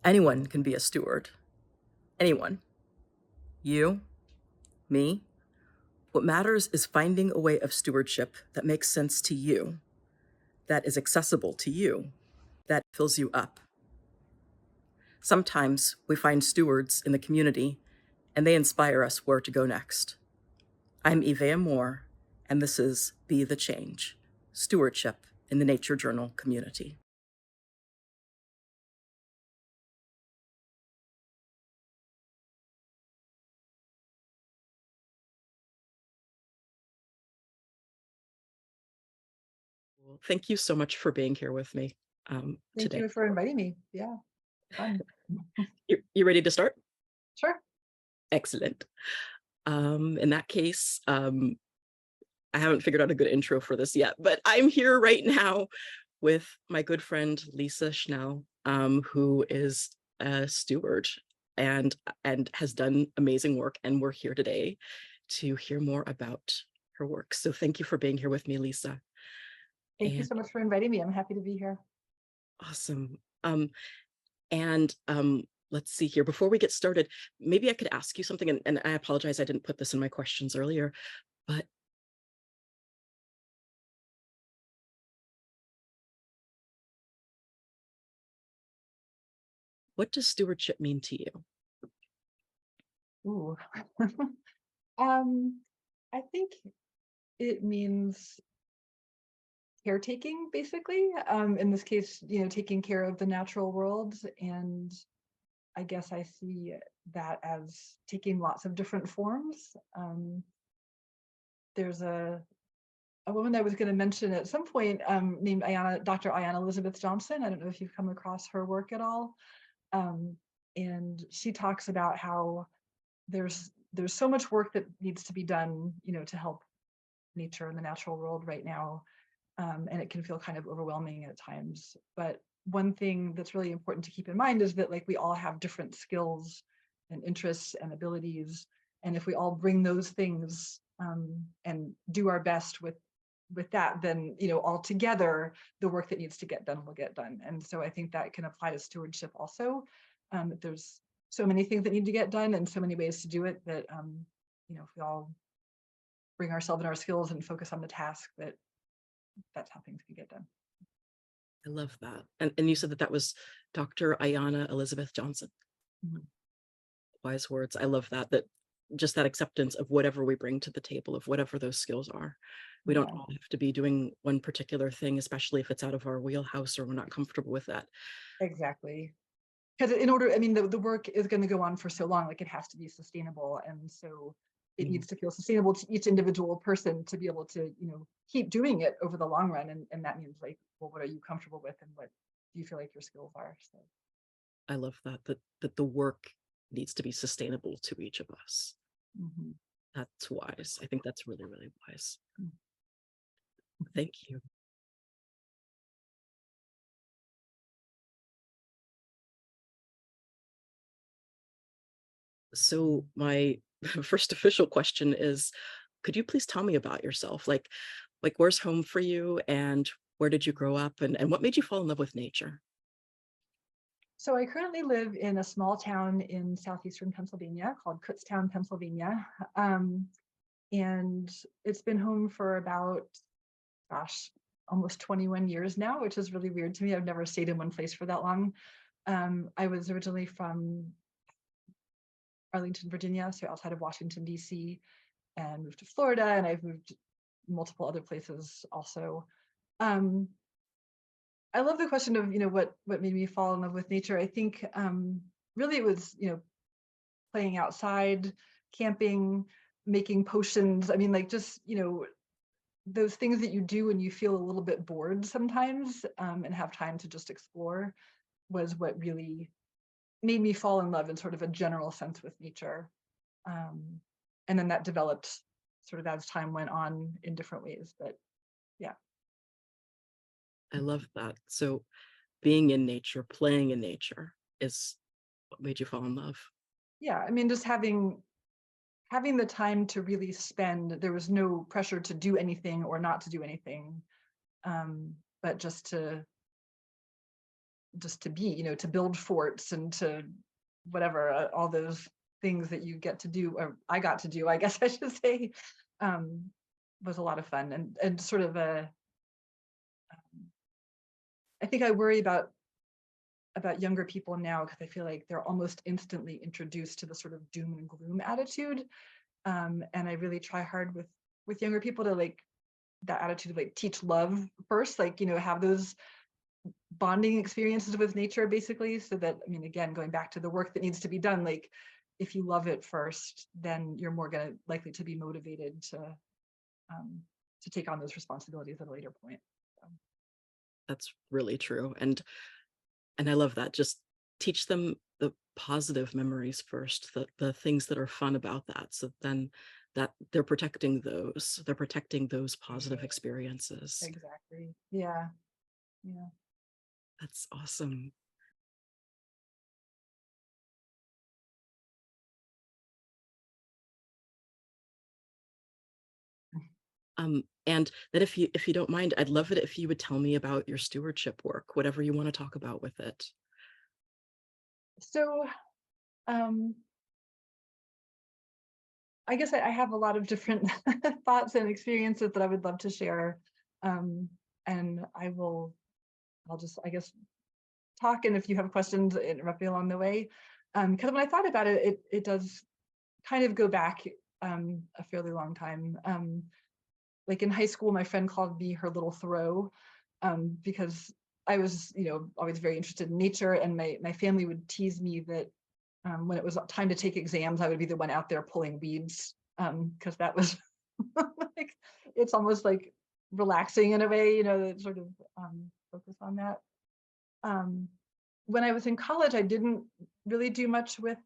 Anyone can be a steward. Anyone. You, me. What matters is finding a way of stewardship that makes sense to you, that is accessible to you, that fills you up. Sometimes we find stewards in the community and they inspire us where to go next. I'm Ivea Moore, and this is Be the Change, Stewardship in the Nature Journal community. Well, thank you so much for being here with me Thank today. you for inviting me. Yeah, fun. You ready to start? Sure. Excellent. In that case, I haven't figured out a good intro for this yet, but I'm here right now with my good friend Lisa Schnell, who is a steward and has done amazing work, and we're here today to hear more about her work. So thank you for being here with me, Lisa. Thank you And so much for inviting me. I'm happy to be here. awesome. And let's see here. Before we get started, maybe I could ask you something, and I apologize, I didn't put this in my questions earlier, but what does stewardship mean to you? Ooh. um, I think it means caretaking, basically. In this case, taking care of the natural world. And I guess I see that as taking lots of different forms. There's a woman I was going to mention at some point named Dr. Ayanna Elizabeth Johnson. I don't know if you've come across her work at all. Um, and she talks about how there's so much work that needs to be done, to help nature and the natural world right now, and it can feel kind of overwhelming at times. But one thing that's really important to keep in mind is that we all have different skills and interests and abilities, and if we all bring those things and do our best with that, then all together the work that needs to get done will get done. And so I think that can apply to stewardship also. There's so many things that need to get done and so many ways to do it that if we all bring ourselves and our skills and focus on the task, that's how things can get done. I love that. And you said that was Dr. Ayanna Elizabeth Johnson. Mhm. Wise words. I love that. That just that acceptance of whatever we bring to the table, of whatever those skills are. We don't Yeah, all have to be doing one particular thing, especially if it's out of our wheelhouse or we're not comfortable with that. exactly. Because in order, I mean, the work is going to go on for so long, it has to be sustainable. And so it Mm, needs to feel sustainable to each individual person to be able to, keep doing it over the long run. And that means well, what are you comfortable with and what do you feel like your skills are? So. I love that. That the work needs to be sustainable to each of us. Mhm. That's wise. I think that's really, really wise. Mhm. Thank you. So my first official question is, could you please tell me about yourself? Like where's home for you, and where did you grow up, and what made you fall in love with nature? So I currently live in a small town in southeastern Pennsylvania called Kutztown, Pennsylvania. Um, and it's been home for about, gosh, almost 21 years now, which is really weird to me. I've never stayed in one place for that long. I was originally from Arlington, Virginia, so outside of Washington, D.C., and moved to Florida, and I've moved multiple other places also. Um, I love the question of, what made me fall in love with nature. I think really it was, playing outside, camping, making potions. I mean, just, those things that you do when you feel a little bit bored sometimes, and have time to just explore, was what really made me fall in love in sort of a general sense with nature. Um, and then that developed sort of as time went on in different ways. But yeah. I love that. So being in nature, playing in nature is what made you fall in love. Yeah. I mean, just having the time to really spend, there was no pressure to do anything or not to do anything. But just to just to be, to build forts and to whatever, all those things that you get to do, or I got to do, I guess I should say, was a lot of fun, and sort of I think I worry about younger people now, because I feel like they're almost instantly introduced to the sort of doom and gloom attitude. And I really try hard with younger people to like that attitude of like teach love first, like, have those bonding experiences with nature basically, so that, I mean, again, going back to the work that needs to be done, like if you love it first, then you're more likely to be motivated to take on those responsibilities at a later point. So. That's really true. And I love that. Just teach them the positive memories first, the things that are fun about that. So then that they're protecting those positive experiences. Exactly. Yeah. Yeah. That's awesome. And then if you don't mind, I'd love it if you would tell me about your stewardship work, whatever you want to talk about with it. So um I guess I have a lot of different thoughts and experiences that I would love to share. And I'll just, I guess, talk, and if you have questions, interrupt me along the way. Because when I thought about it, it does kind of go back a fairly long time. Like in high school, my friend called me her little Thoreau, because I was, always very interested in nature, and my family would tease me that when it was time to take exams, I would be the one out there pulling weeds, because that was like, it's almost like relaxing in a way, that sort of focus on that. Um, when I was in college, I didn't really do much with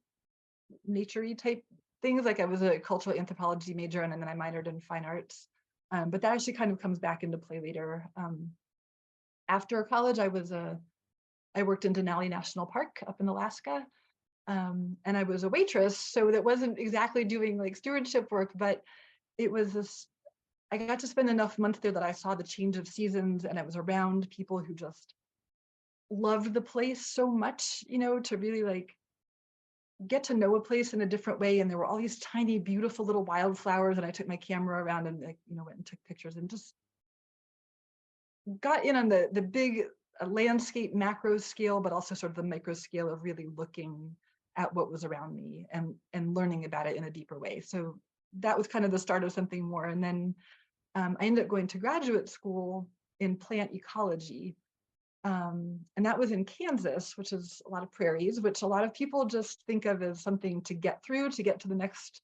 nature-y type things. Like I was a cultural anthropology major, and then I minored in fine arts. But that actually kind of comes back into play later. After college, I worked in Denali National Park up in Alaska, and I was a waitress, so that wasn't exactly doing like stewardship work, but it was this. I got to spend enough months there that I saw the change of seasons, and I was around people who just loved the place so much, to really like get to know a place in a different way. And there were all these tiny, beautiful little wildflowers, and I took my camera around and like, went and took pictures and just got in on the big landscape macro scale, but also sort of the micro scale of really looking at what was around me and learning about it in a deeper way. So that was kind of the start of something more. And then I ended up going to graduate school in plant ecology. And that was in Kansas, which is a lot of prairies, which a lot of people just think of as something to get through, to get to the next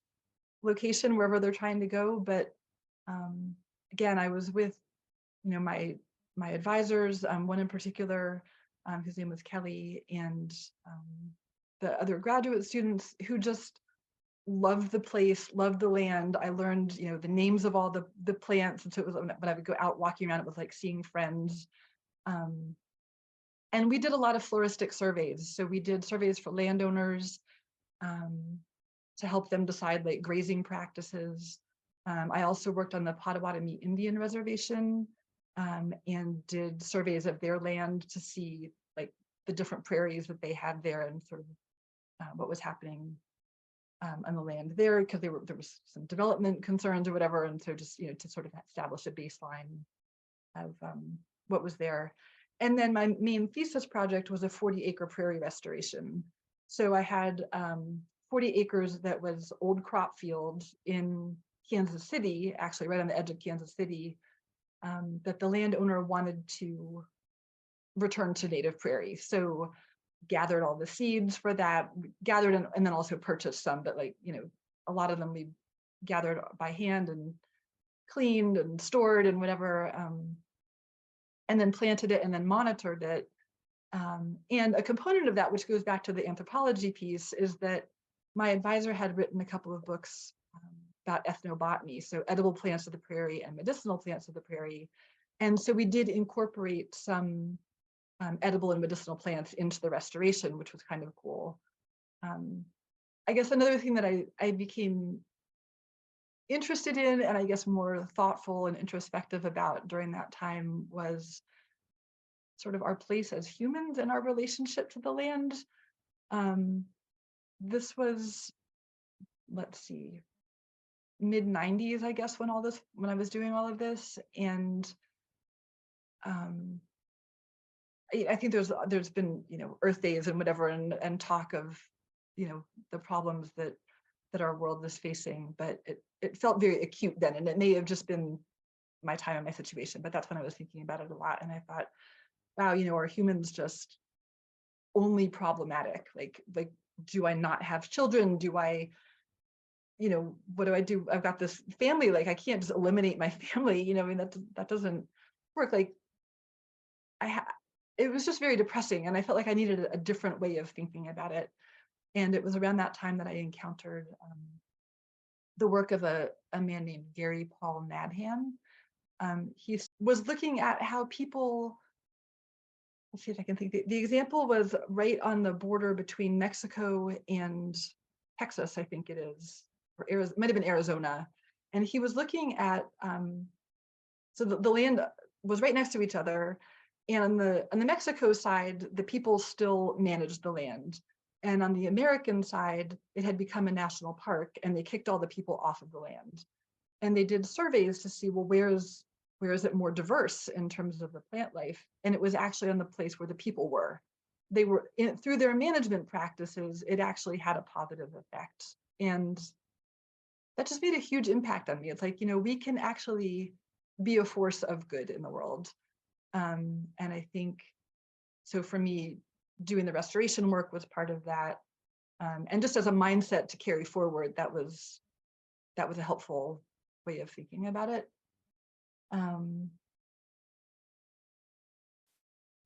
location, wherever they're trying to go. But again, I was with, my advisors, one in particular, whose name was Kelly, and the other graduate students who just loved the place, loved the land. I learned, the names of all the plants. And so it was, when I would go out walking around, it was like seeing friends. And we did a lot of floristic surveys. So we did surveys for landowners to help them decide like grazing practices. I also worked on the Potawatomi Indian Reservation, and did surveys of their land to see like the different prairies that they had there, and sort of what was happening on the land there, because there was some development concerns or whatever. And so just, to sort of establish a baseline of what was there. And then my main thesis project was a 40-acre prairie restoration. So I had 40 acres that was old crop field in Kansas City, actually right on the edge of Kansas City, that the landowner wanted to return to native prairie. So gathered all the seeds for that, gathered and then also purchased some, but like, a lot of them we gathered by hand and cleaned and stored and whatever, and then planted it and then monitored it. And a component of that, which goes back to the anthropology piece, is that my advisor had written a couple of books about ethnobotany, so edible plants of the prairie and medicinal plants of the prairie. And so we did incorporate some edible and medicinal plants into the restoration, which was kind of cool. I guess another thing that I became interested in, and I guess more thoughtful and introspective about during that time, was sort of our place as humans and our relationship to the land. This was, let's see, mid 90s, I guess, when I was doing all of this. And I think there's been, Earth Days and whatever, and talk of, the problems that our world was facing, but it felt very acute then, and it may have just been my time and my situation, but that's when I was thinking about it a lot. And I thought, wow, are humans just only problematic? Like, do I not have children? Do I, what do I do? I've got this family, like I can't just eliminate my family, I mean, that doesn't work. Like it was just very depressing, and I felt like I needed a different way of thinking about it. And it was around that time that I encountered the work of a man named Gary Paul Nadhan. He was looking at how people, let's see if I can think, the example was right on the border between Mexico and Texas, I think it is, or Arizona, might have been Arizona. And he was looking at, so the land was right next to each other. And on the Mexico side, the people still managed the land. And on the American side, it had become a national park, and they kicked all the people off of the land. And they did surveys to see, well, where is it more diverse in terms of the plant life? And it was actually on the place where the people were. They were through their management practices, it actually had a positive effect. And that just made a huge impact on me. It's like, we can actually be a force of good in the world. And I think, so for me, doing the restoration work was part of that. And just as a mindset to carry forward, that was a helpful way of thinking about it.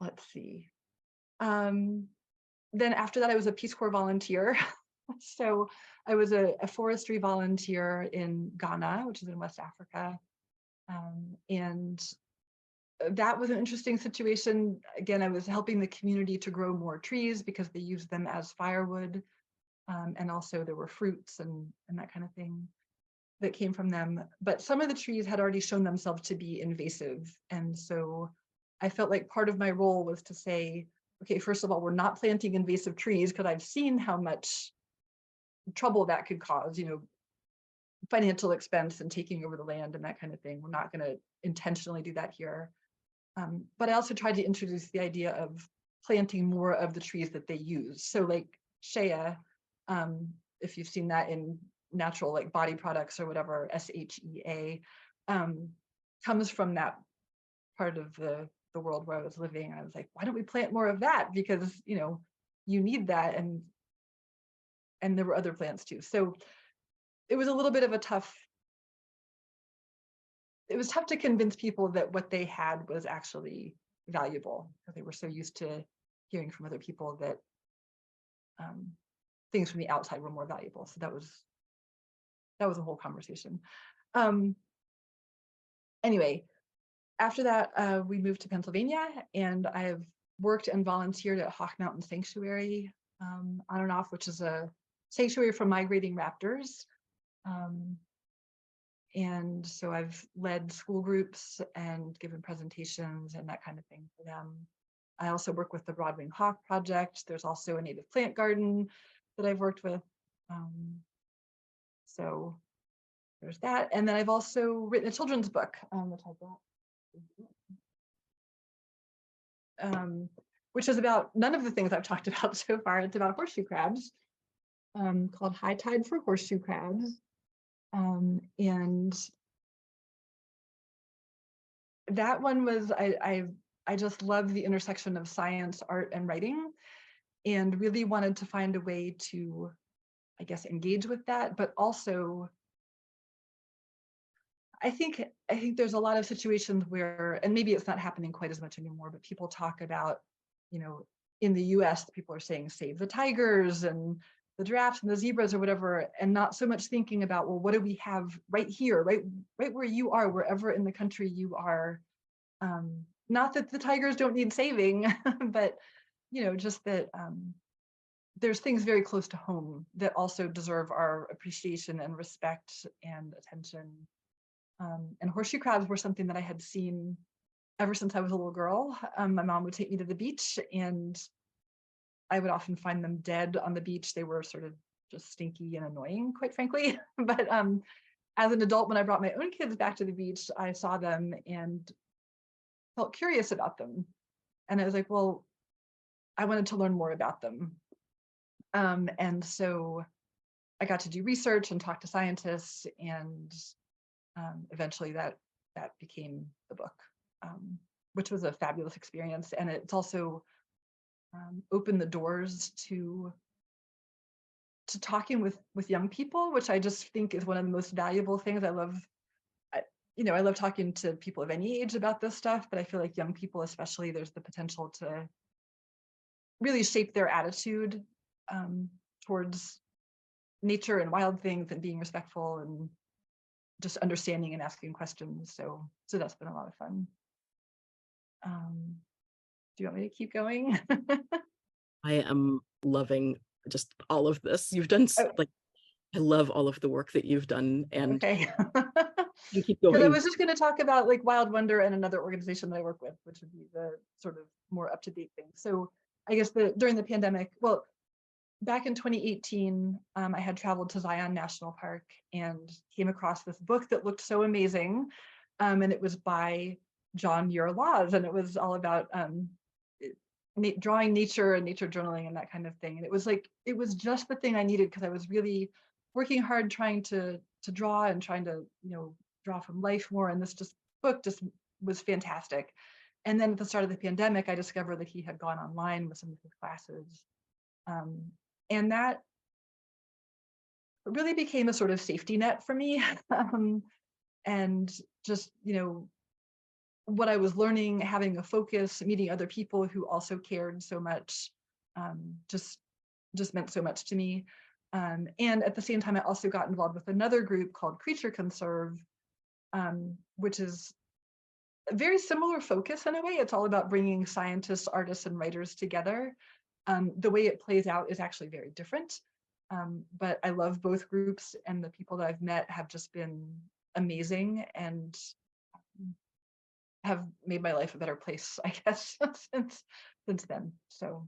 Let's see. Then after that, I was a Peace Corps volunteer. So I was a forestry volunteer in Ghana, which is in West Africa. And that was an interesting situation. Again, I was helping the community to grow more trees because they used them as firewood. And also there were fruits and that kind of thing that came from them. But some of the trees had already shown themselves to be invasive. And so I felt like part of my role was to say, okay, first of all, we're not planting invasive trees because I've seen how much trouble that could cause, financial expense and taking over the land and that kind of thing. We're not going to intentionally do that here. But I also tried to introduce the idea of planting more of the trees that they use. So like shea, if you've seen that in natural like body products or whatever, SHEA, comes from that part of the world where I was living. I was like, why don't we plant more of that? Because, you need that. And there were other plants too. So it was a little bit of it was tough to convince people that what they had was actually valuable, because they were so used to hearing from other people that things from the outside were more valuable. So that was a whole conversation. Anyway, after that, we moved to Pennsylvania, and I've worked and volunteered at Hawk Mountain Sanctuary on and off, which is a sanctuary for migrating raptors. And so I've led school groups and given presentations and that kind of thing for them. I also work with the Broadwing Hawk Project. There's also a native plant garden that I've worked with. So there's that. And then I've also written a children's book, which is about none of the things I've talked about so far. It's about horseshoe crabs, called High Tide for Horseshoe Crabs. And that one was, I just love the intersection of science, art, and writing, and really wanted to find a way to, I guess, engage with that, but also I think there's a lot of situations where, and maybe it's not happening quite as much anymore, but people talk about, in the US, people are saying save the tigers and the giraffes and the zebras or whatever, and not so much thinking about, well, what do we have right here, right where you are, wherever in the country you are. Not that the tigers don't need saving, but just that there's things very close to home that also deserve our appreciation and respect and attention. And horseshoe crabs were something that I had seen ever since I was a little girl. My mom would take me to the beach, and I would often find them dead on the beach. They were sort of just stinky and annoying, quite frankly. But as an adult, when I brought my own kids back to the beach, I saw them and felt curious about them. And I was like, well, I wanted to learn more about them. And so I got to do research and talk to scientists, and eventually that became the book, which was a fabulous experience. And it's also opened the doors to talking with young people, which I just think is one of the most valuable things. I love talking to people of any age about this stuff, but I feel like young people especially, there's the potential to really shape their attitude towards nature and wild things, and being respectful and just understanding and asking questions. So that's been a lot of fun. Do you want me to keep going? I am loving just all of this. You've done Oh, like, I love all of the work that you've done, and okay. you keep Because I going. was just going to talk about like Wild Wonder and another organization that I work with, which would be the sort of more up to date thing. So I guess during the pandemic, well, back in 2018, I had traveled to Zion National Park and came across this book that looked so amazing. And it was by John Muir Laws, and it was all about drawing nature and nature journaling and that kind of thing. And it was just the thing I needed, because I was really working hard trying to draw and trying to, draw from life more. And this book just was fantastic. And then at the start of the pandemic, I discovered that he had gone online with some of his classes. And that really became a sort of safety net for me. And just, what I was learning, having a focus, meeting other people who also cared so much, just meant so much to me. And at the same time, I also got involved with another group called Creature Conserve, which is a very similar focus in a way. It's all about bringing scientists, artists, and writers together. The way it plays out is actually very different. But I love both groups, and the people that I've met have just been amazing and have made my life a better place, I guess, since then. So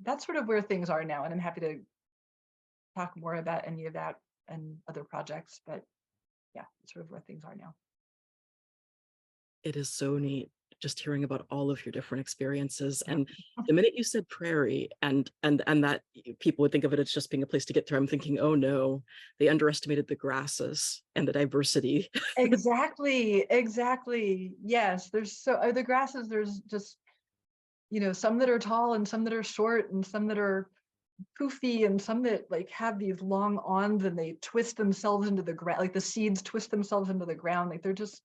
that's sort of where things are now, and I'm happy to talk more about any of that and other projects. But yeah, that's sort of where things are now. It is so neat just hearing about all of your different experiences. Yeah. And the minute you said prairie, and that people would think of it as just being a place to get through, I'm thinking, oh no, they underestimated the grasses and the diversity. Exactly. Yes, there's the grasses. There's just some that are tall and some that are short and some that are poofy and some that like have these long awns and they twist themselves into the ground, like the seeds twist themselves into the ground, like they're just,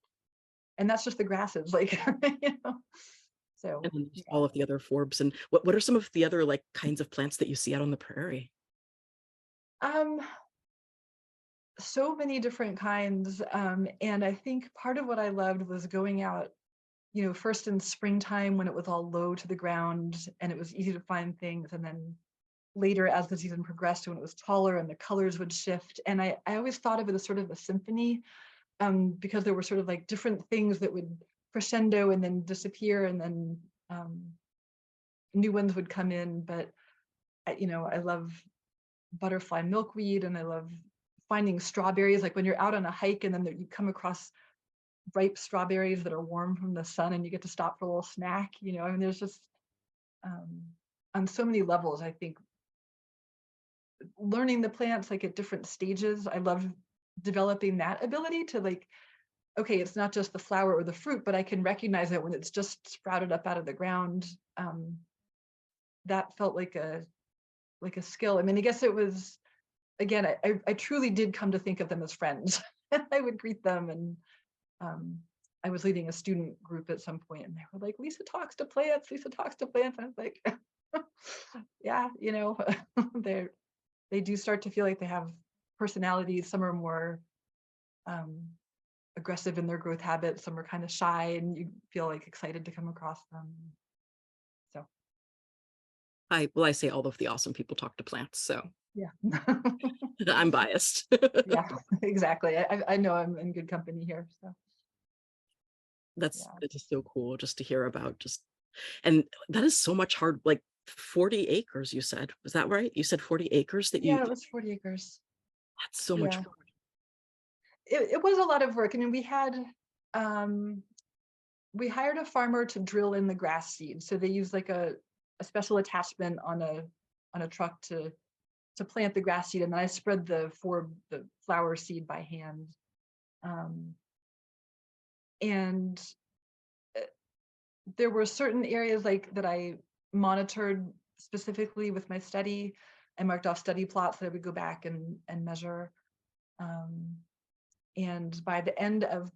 and that's just the grasses, like so And then there's yeah. all of the other forbs. And what are some of the other like kinds of plants that you see out on the prairie? um so many different kinds, and I think part of what I loved was going out, first in springtime when it was all low to the ground and it was easy to find things, and then later as the season progressed when it was taller and the colors would shift. And I always thought of it as sort of a symphony, because there were sort of like different things that would crescendo and then disappear, and then new ones would come in. But I love butterfly milkweed, and I love finding strawberries. Like when you're out on a hike and then you come across ripe strawberries that are warm from the sun, and you get to stop for a little snack. I mean, there's just on so many levels, I think learning the plants like at different stages. I love developing that ability to like, okay, it's not just the flower or the fruit, but I can recognize it when it's just sprouted up out of the ground. That felt like a skill. I mean, I guess it was, again, I truly did come to think of them as friends. I would greet them, and I was leading a student group at some point, and they were like, Lisa talks to plants, Lisa talks to plants. And I was like, yeah, they do start to feel like they have personalities. Some are more aggressive in their growth habits, some are kind of shy, and you feel like excited to come across them. So I say all of the awesome people talk to plants, so yeah. I'm biased. Yeah, exactly. I know I'm in good company here. So Yeah. That is so cool just to hear about just and that is so much hard, like 40 acres you said. Was that right? You said 40 acres that you Yeah, it was 40 acres. that's so much Yeah. work. It was a lot of work. I mean, um, we hired a farmer to drill in the grass seed. So they use like a special attachment on a truck to plant the grass seed. And then I spread the flower seed by hand. Um, and there were certain areas like that I monitored specifically with my study. I marked off study plots that I would go back and measure. Um, and by the end of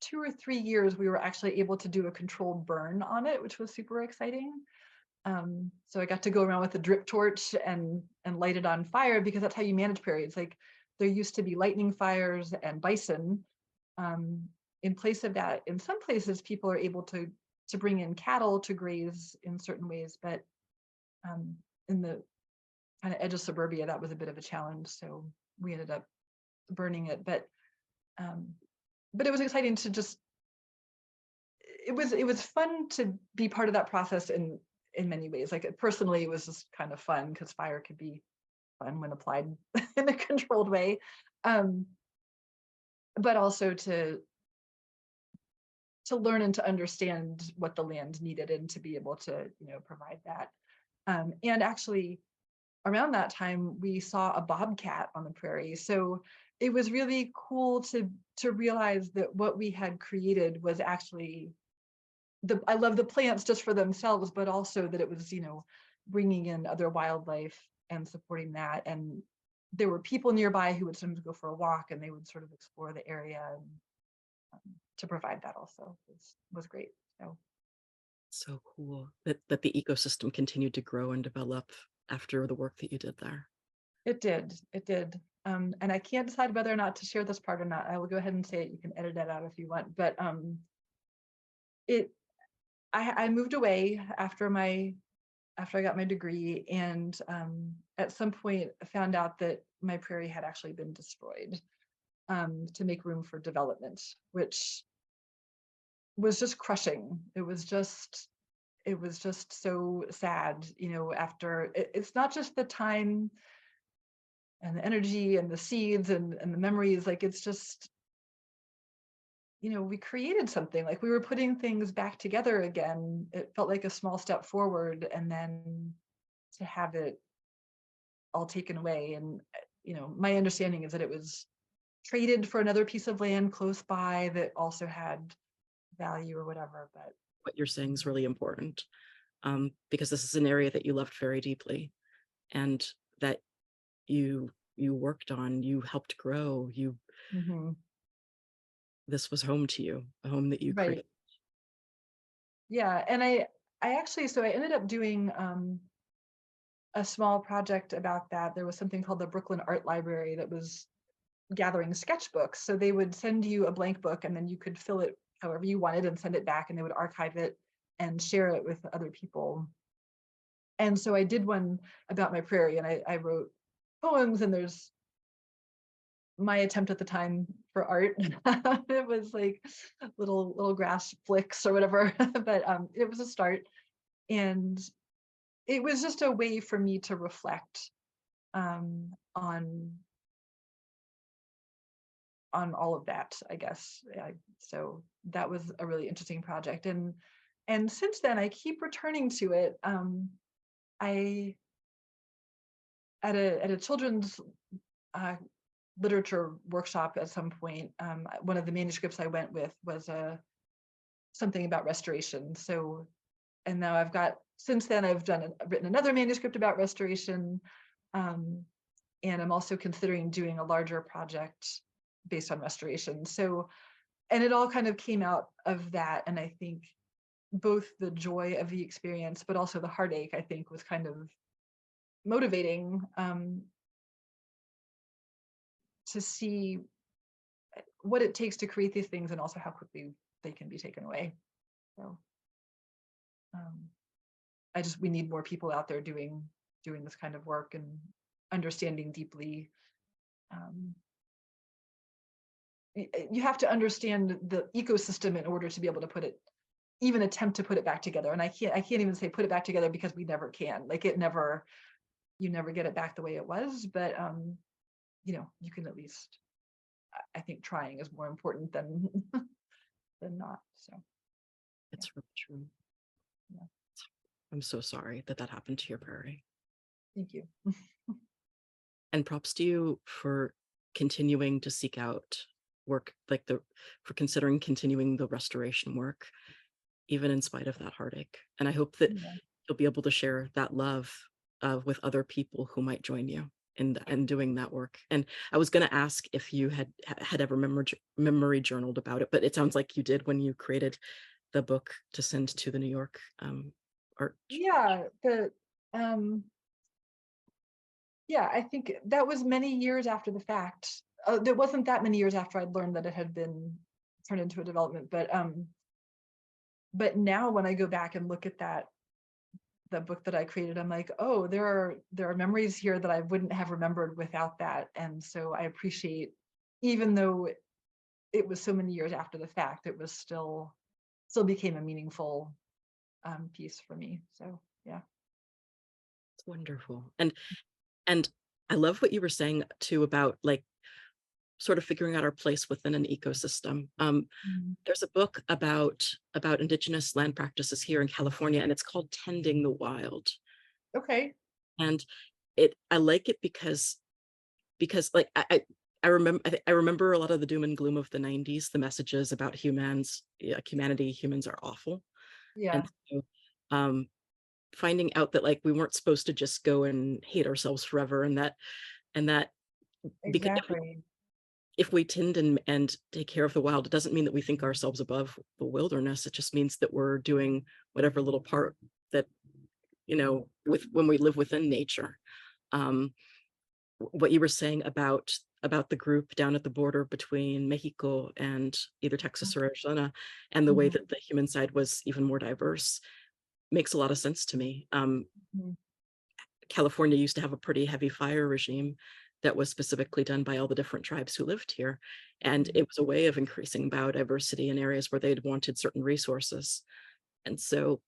2 or 3 years, we were actually able to do a controlled burn on it, which was super exciting. So I got to go around with a drip torch and light it on fire because that's how you manage prairies. Like there used to be lightning fires and bison. Um, in place of that, in some places, people are able to bring in cattle to graze in certain ways, but um, in the kind of edge of suburbia, that was a bit of a challenge. So we ended up burning it, um, but it was exciting to just it was fun to be part of that process in many ways. Like personally, it was just kind of fun because fire could be fun when applied in a controlled way, um, but also to learn and to understand what the land needed and to be able to provide that. And actually, around that time, we saw a bobcat on the prairie, so it was really cool to realize that what we had created was actually I love the plants just for themselves, but also that it was, bringing in other wildlife and supporting that. And there were people nearby who would sometimes go for a walk and they would sort of explore the area and to provide that also was great. So So cool that the ecosystem continued to grow and develop after the work that you did there. it did. And I can't decide whether or not to share this part or not. I will go ahead and say it. You can edit that out if you want. But it I moved away after I got my degree, and at some point I found out that my prairie had actually been destroyed to make room for development, which was just crushing. It was just so sad, after it's not just the time and the energy and the seeds and the memories, like it's just, we created something, like we were putting things back together again. It felt like a small step forward, and then to have it all taken away. And my understanding is that it was traded for another piece of land close by that also had value or whatever. But What you're saying is really important, because this is an area that you loved very deeply and that you worked on, you helped grow, you mhm, this was home to you, a home that you right, created. yeah. And I actually, so I ended up doing a small project about that. There was something called the Brooklyn Art Library that was gathering sketchbooks. So they would send you a blank book and then you could fill it however you wanted and send it back, and they would archive it and share it with other people. And so I did one about my prairie, and I wrote poems, and there's my attempt at the time for art. It was like little grass flicks or whatever, but it was a start. And it was just a way for me to reflect on all of that, I guess. So that was a really interesting project, and since then I keep returning to it. I at a children's uh, literature workshop at some point, one of the manuscripts I went with was something about restoration. So, and now since then I've written another manuscript about restoration, um, and I'm also considering doing a larger project based on restoration. So, and it all kind of came out of that. And I think both the joy of the experience, but also the heartache, I think, was kind of motivating, to see what it takes to create these things and also how quickly they can be taken away. So um, we need more people out there doing this kind of work and understanding deeply, um, you have to understand the ecosystem in order to be able to put it, even attempt to put it back together. And I can't even say put it back together because we never can. Like you never get it back the way it was, but you can at least, I think trying is more important than than not. So yeah, It's really true. yeah. I'm so sorry that that happened to your prairie. Thank you. And props to you for continuing to seek out work for considering continuing the restoration work, even in spite of that heartache. And I hope that Yeah. you'll be able to share that love with other people who might join you in doing that work. And I was going to ask if you had ever memory journaled about it, but it sounds like you did when you created the book to send to the New York art. Yeah, um yeah, I think that was many years after the fact. There wasn't that many years after I'd learned that it had been turned into a development, but now when I go back and look at the book that I created, I'm like, oh, there are memories here that I wouldn't have remembered without that. And so I appreciate, even though it was so many years after the fact, it was still became a meaningful piece for me. So yeah. It's wonderful. And I love what you were saying too about like sort of figuring out our place within an ecosystem. Mhm. There's a book about indigenous land practices here in California, and it's called Tending the Wild. Okay. And I like it because like I remember a lot of the doom and gloom of the 90s, the messages about humans are awful. And Yeah, so um finding out that like we weren't supposed to just go and hate ourselves forever, and that because exactly. if we tend and take care of the wild, it doesn't mean that we think ourselves above the wilderness. It just means that we're doing whatever little part that, with when we live within nature. Um, what you were saying about the group down at the border between Mexico and either Texas or Arizona, and the way Mhm, that the human side was even more diverse makes a lot of sense to me. mhm, California used to have a pretty heavy fire regime that was specifically done by all the different tribes who lived here. And mhm. it was a way of increasing biodiversity in areas where they'd wanted certain resources. And so,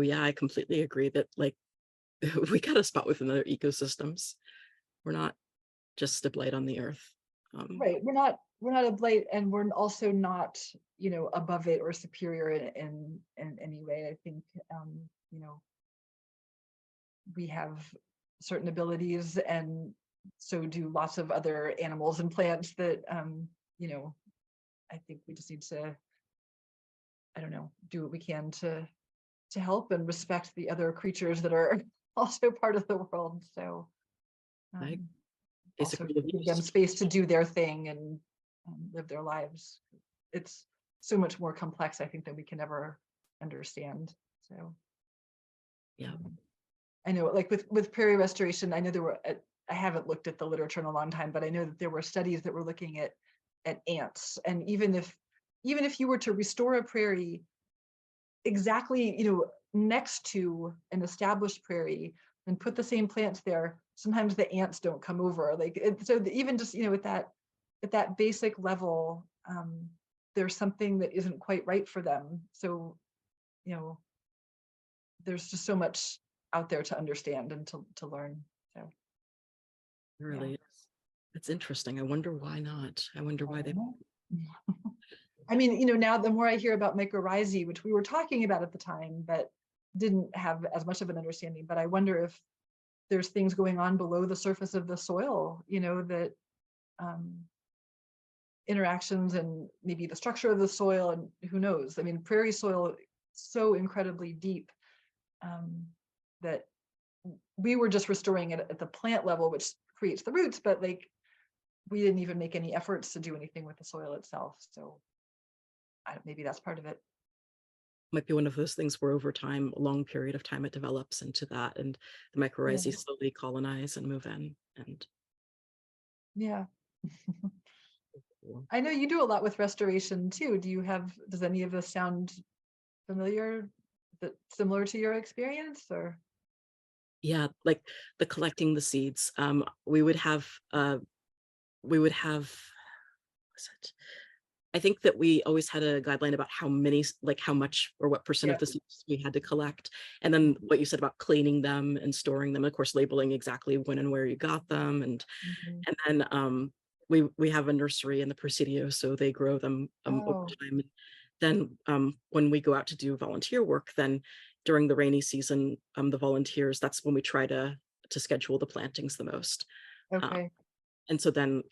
yeah, I completely agree that like we got a spot within other ecosystems. We're not just a blight on the earth. Um, Right. We're not a blight, and we're also not, above it or superior in any way. I think we have certain abilities, and so do lots of other animals and plants that you know, I think we just need to, I don't know, do what we can to help and respect the other creatures that are also part of the world. So I um also basically live give them just space to do their thing and live their lives. It's so much more complex, I think, than we can ever understand. So yeah. um, I know, like with prairie restoration, I know there were. I haven't looked at the literature in a long time, but I know that there were studies that were looking at ants, and even if you were to restore a prairie exactly, next to an established prairie and put the same plants there, sometimes the ants don't come over. Like even just at that basic level, there's something that isn't quite right for them. So you know, there's just so much out there to understand and to learn. So yeah. Really is. It's interesting. I wonder why not. I wonder I why don't they. know. I mean, now the more I hear about mycorrhizae, which we were talking about at the time, but didn't have as much of an understanding, but I wonder if there's things going on below the surface of the soil, that um, interactions and maybe the structure of the soil, and who knows? I mean, prairie soil so incredibly deep um, that we were just restoring it at the plant level, which creates the roots, but like we didn't even make any efforts to do anything with the soil itself. So maybe that's part of it. Might be one of those things where over time, a long period of time, it develops into that, and the Yeah. mycorrhizae slowly colonize and move in. And Yeah. well, I know you do a lot with restoration too. Does any of this sound familiar, that similar to your experience, or? yeah, like the collecting the seeds. We would have was it? I think that we always had a guideline about how many, like how much or what percent of Yeah. the seeds we had to collect. And then what you said about cleaning them and storing them, of course, labeling exactly when and where you got them. Mhm. And then we have a nursery in the Presidio, so they grow them over Oh, time. Then when we go out to do volunteer work, then during the rainy season, the volunteers, that's when we try to schedule the plantings the most. Uh, okay. and so then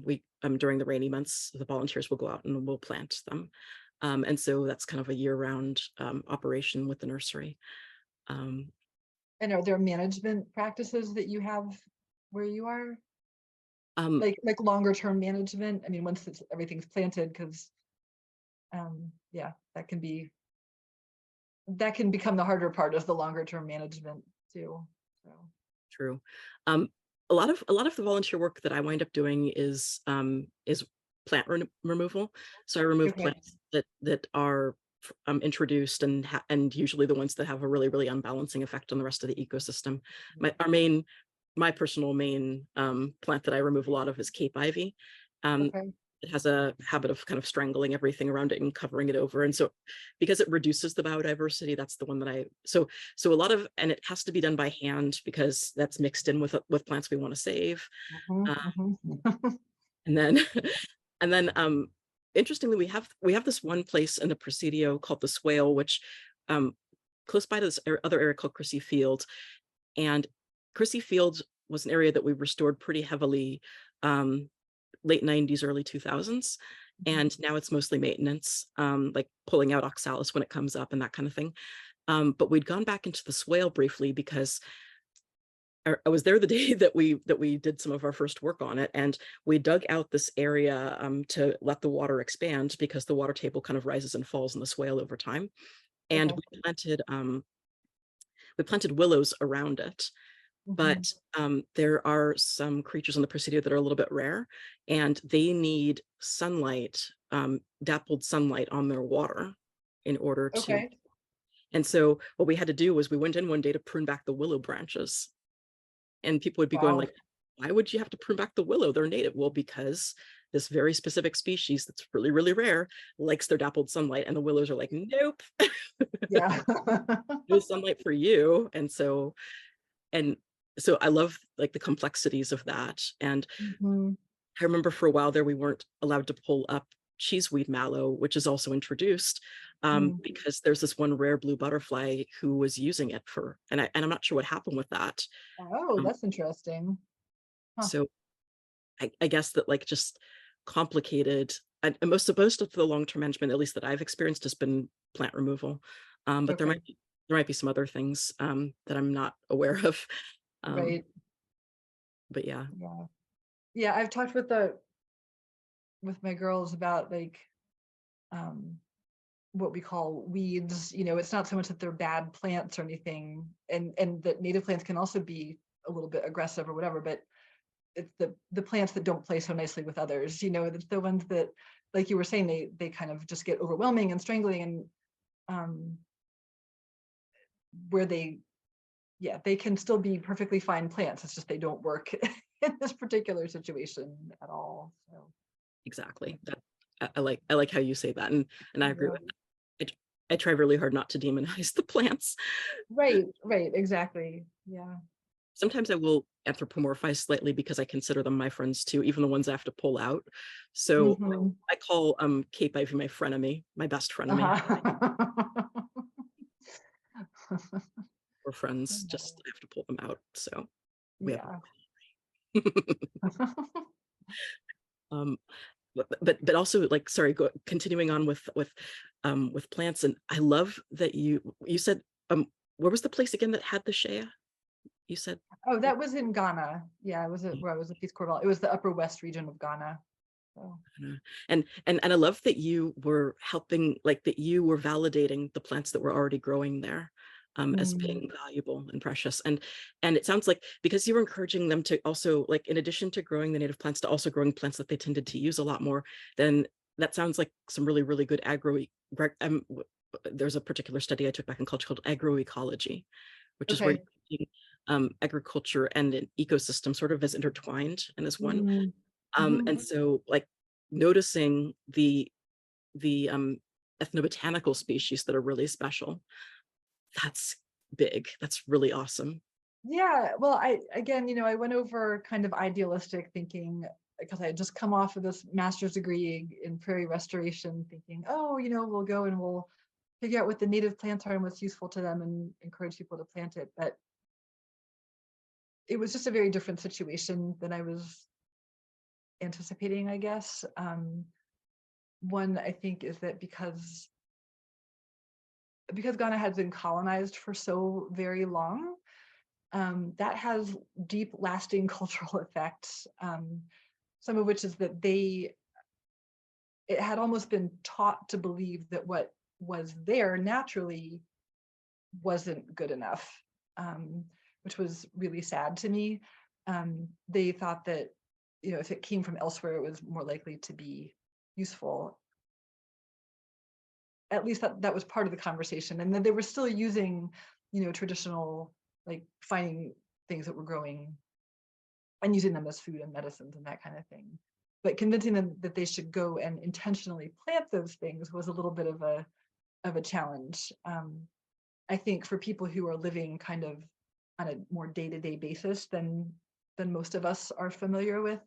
we during the rainy months, the volunteers will go out and we'll plant them. And so that's kind of a year-round operation with the nursery. Um, And are there management practices that you have where you are? um, Like longer term management? I mean, once everything's planted, because yeah, that can become the harder part of the longer term management too. So True. Um, a lot of the volunteer work that I wind up doing is plant removal. So I remove okay. plants that are introduced and usually the ones that have a really unbalancing effect on the rest of the ecosystem. Mhm. My personal main plant that I remove a lot of is Cape ivy. Um, Okay. it has a habit of kind of strangling everything around it and covering it over, and so because it reduces the biodiversity, that's the one that I so a lot of, and it has to be done by hand because that's mixed in with plants we want to save. Mhm, Uh, mhm. and then and then interestingly, we have this one place in the Presidio called the Swale, which um close by to this other area called Chrissy Field. And Chrissy Field was an area that we restored pretty heavily um late 90s, early 2000s. Mhm. And now it's mostly maintenance, like pulling out oxalis when it comes up and that kind of thing. But we'd gone back into the swale briefly because I was there the day that we did some of our first work on it, and we dug out this area to let the water expand because the water table kind of rises and falls in the swale over time. And Okay. we planted willows around it. Mhm. But there are some creatures in the Presidio that are a little bit rare, and they need sunlight, dappled sunlight on their water in order to. Okay. And so what we had to do was we went in one day to prune back the willow branches, and people would be going Wow. like, "Why would you have to prune back the willow? They're native." Well, because this very specific species that's really rare likes their dappled sunlight, and the willows are like, "Nope, Yeah. no sunlight for you." And so I love like the complexities of that. And Mhm. I remember for a while there we weren't allowed to pull up cheeseweed mallow, which is also introduced, Mm. because there's this one rare blue butterfly who was using it for, and I'm not sure what happened with that. Oh, Um, that's interesting. Huh. so I guess that like just complicated, and most of the long-term management, at least that I've experienced, has been plant removal. But Okay. there might be some other things that I'm not aware of. Um, Right. but yeah, Yeah. Yeah, I've talked with my girls about like um what we call weeds. It's not so much that they're bad plants or anything, and that native plants can also be a little bit aggressive or whatever, but it's the plants that don't play so nicely with others. The ones that, like you were saying, they kind of just get overwhelming and strangling, and um where they, yeah, they can still be perfectly fine plants. It's just they don't work in this particular situation at all. So exactly. That I like how you say that, and I agree yeah. with that. I try really hard not to demonize the plants. Right, right, exactly. Yeah. Sometimes I will anthropomorphize slightly because I consider them my friends too, even the ones I have to pull out. So Hmm. I call Cape Ivy my frenemy, my best frenemy. Uh-huh. We're friends, just I have to pull them out. So we have Yeah. um but also like sorry, continuing on with plants, and I love that you said where was the place again that had the shea? You said. Oh, that was in Ghana. Yeah, it was where I was at Peace Corps. It was the Upper West region of Ghana. So. And I love that you were helping, like that you were validating the plants that were already growing there as Mm, being valuable and precious. And it sounds like because you were encouraging them to also, like in addition to growing the native plants, to also growing plants that they tended to use a lot more, then that sounds like some really good there's a particular study I took back in college called agroecology, which is where okay. agriculture and an ecosystem sort of as intertwined and as one. Mm, mhm. And so like noticing the ethnobotanical species that are really special. That's big. That's really awesome. Yeah, well, again, I went over kind of idealistic thinking because I had just come off of this master's degree in prairie restoration, thinking, oh, we'll go and we'll figure out what the native plants are and what's useful to them and encourage people to plant it. But it was just a very different situation than I was anticipating, I guess. One, I think, is that because Ghana has been colonized for so very long, that has deep, lasting cultural effects. Some of which is that it had almost been taught to believe that what was there naturally wasn't good enough, which was really sad to me. They thought that, if it came from elsewhere, it was more likely to be useful. At least that was part of the conversation. And then they were still using, traditional, like finding things that were growing and using them as food and medicines and that kind of thing. But convincing them that they should go and intentionally plant those things was a little bit of a challenge. I think for people who are living kind of on a more day-to-day basis than most of us are familiar with,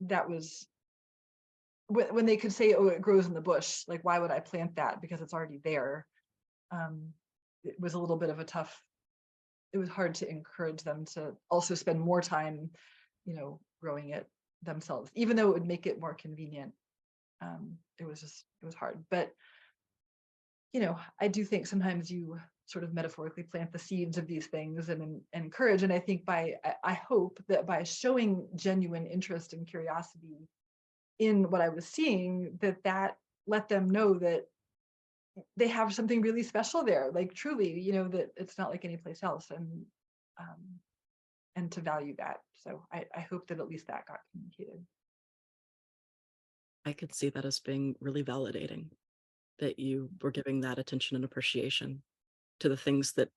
that was when they could say, oh, it grows in the bush, like, why would I plant that? Because it's already there. It was a little bit of it was hard to encourage them to also spend more time, growing it themselves, even though it would make it more convenient. It was hard. But, I do think sometimes you sort of metaphorically plant the seeds of these things and encourage. And I think I hope that by showing genuine interest and curiosity in what I was seeing, that let them know that they have something really special there, like truly, that it's not like any place else, and to value that. So I hope that at least that got communicated. I could see that as being really validating, that you were giving that attention and appreciation to the things that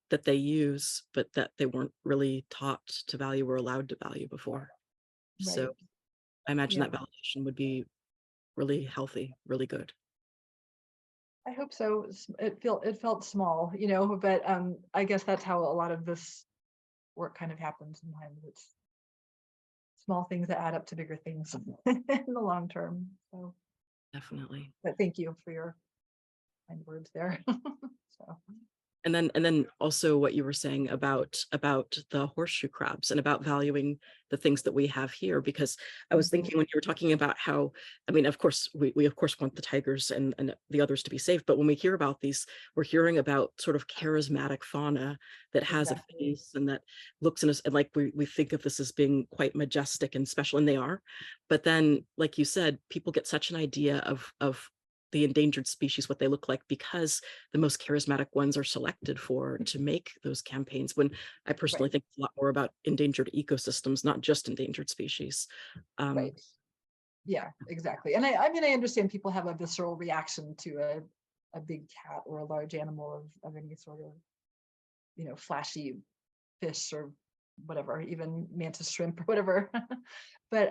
they use, but that they weren't really taught to value or allowed to value before. Right. So I imagine Yeah. that validation would be really healthy, really good. I hope so. It felt small, but I guess that's how a lot of this work kind of happens sometimes. It's small things that add up to bigger things in the long term. So, Definitely. but thank you for your kind words there. So, And then also what you were saying about the horseshoe crabs and about valuing the things that we have here, because I was mhm, thinking when you were talking about how, I mean, of course we of course want the tigers and the others to be safe, but when we hear about these, we're hearing about sort of charismatic fauna that has a exactly. face and that looks in us, and like we think of this as being quite majestic and special, and they are. But then, like you said, people get such an idea of the endangered species, what they look like, because the most charismatic ones are selected for to make those campaigns, when I personally Right. think a lot more about endangered ecosystems, not just endangered species. um, Right. Yeah, exactly. And I mean, I understand people have a visceral reaction to a big cat or a large animal of any sort of, flashy fish or whatever, even mantis shrimp or whatever. But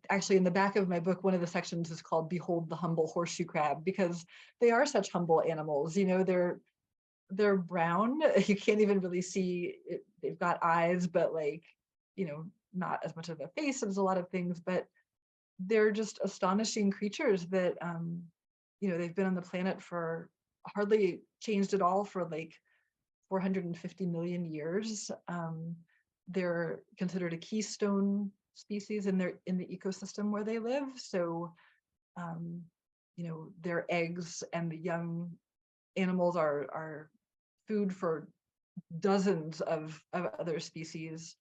actually, in the back of my book, one of the sections is called "Behold the Humble Horseshoe Crab" because they are such humble animals. They're brown. You can't even really see it. They've got eyes, but like, not as much of a face as a lot of things. But they're just astonishing creatures that they've been on the planet for hardly changed at all for like 450 million years. They're considered a keystone species in the ecosystem where they live. So, um, their eggs and the young animals are food for dozens of other species,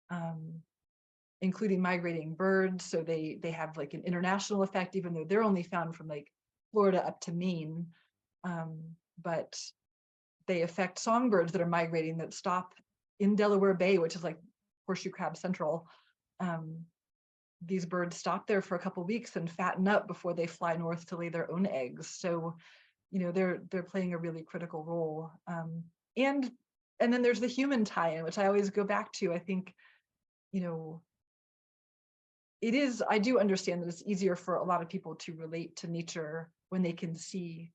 um, including migrating birds. So they have like an international effect, even though they're only found from like Florida up to Maine. But they affect songbirds that are migrating that stop in Delaware Bay, which is like horseshoe crab central. Um, these birds stop there for a couple of weeks and fatten up before they fly north to lay their own eggs. So, they're playing a really critical role. And then there's the human tie-in, which I always go back to. I think you know, I do understand that it's easier for a lot of people to relate to nature when they can see,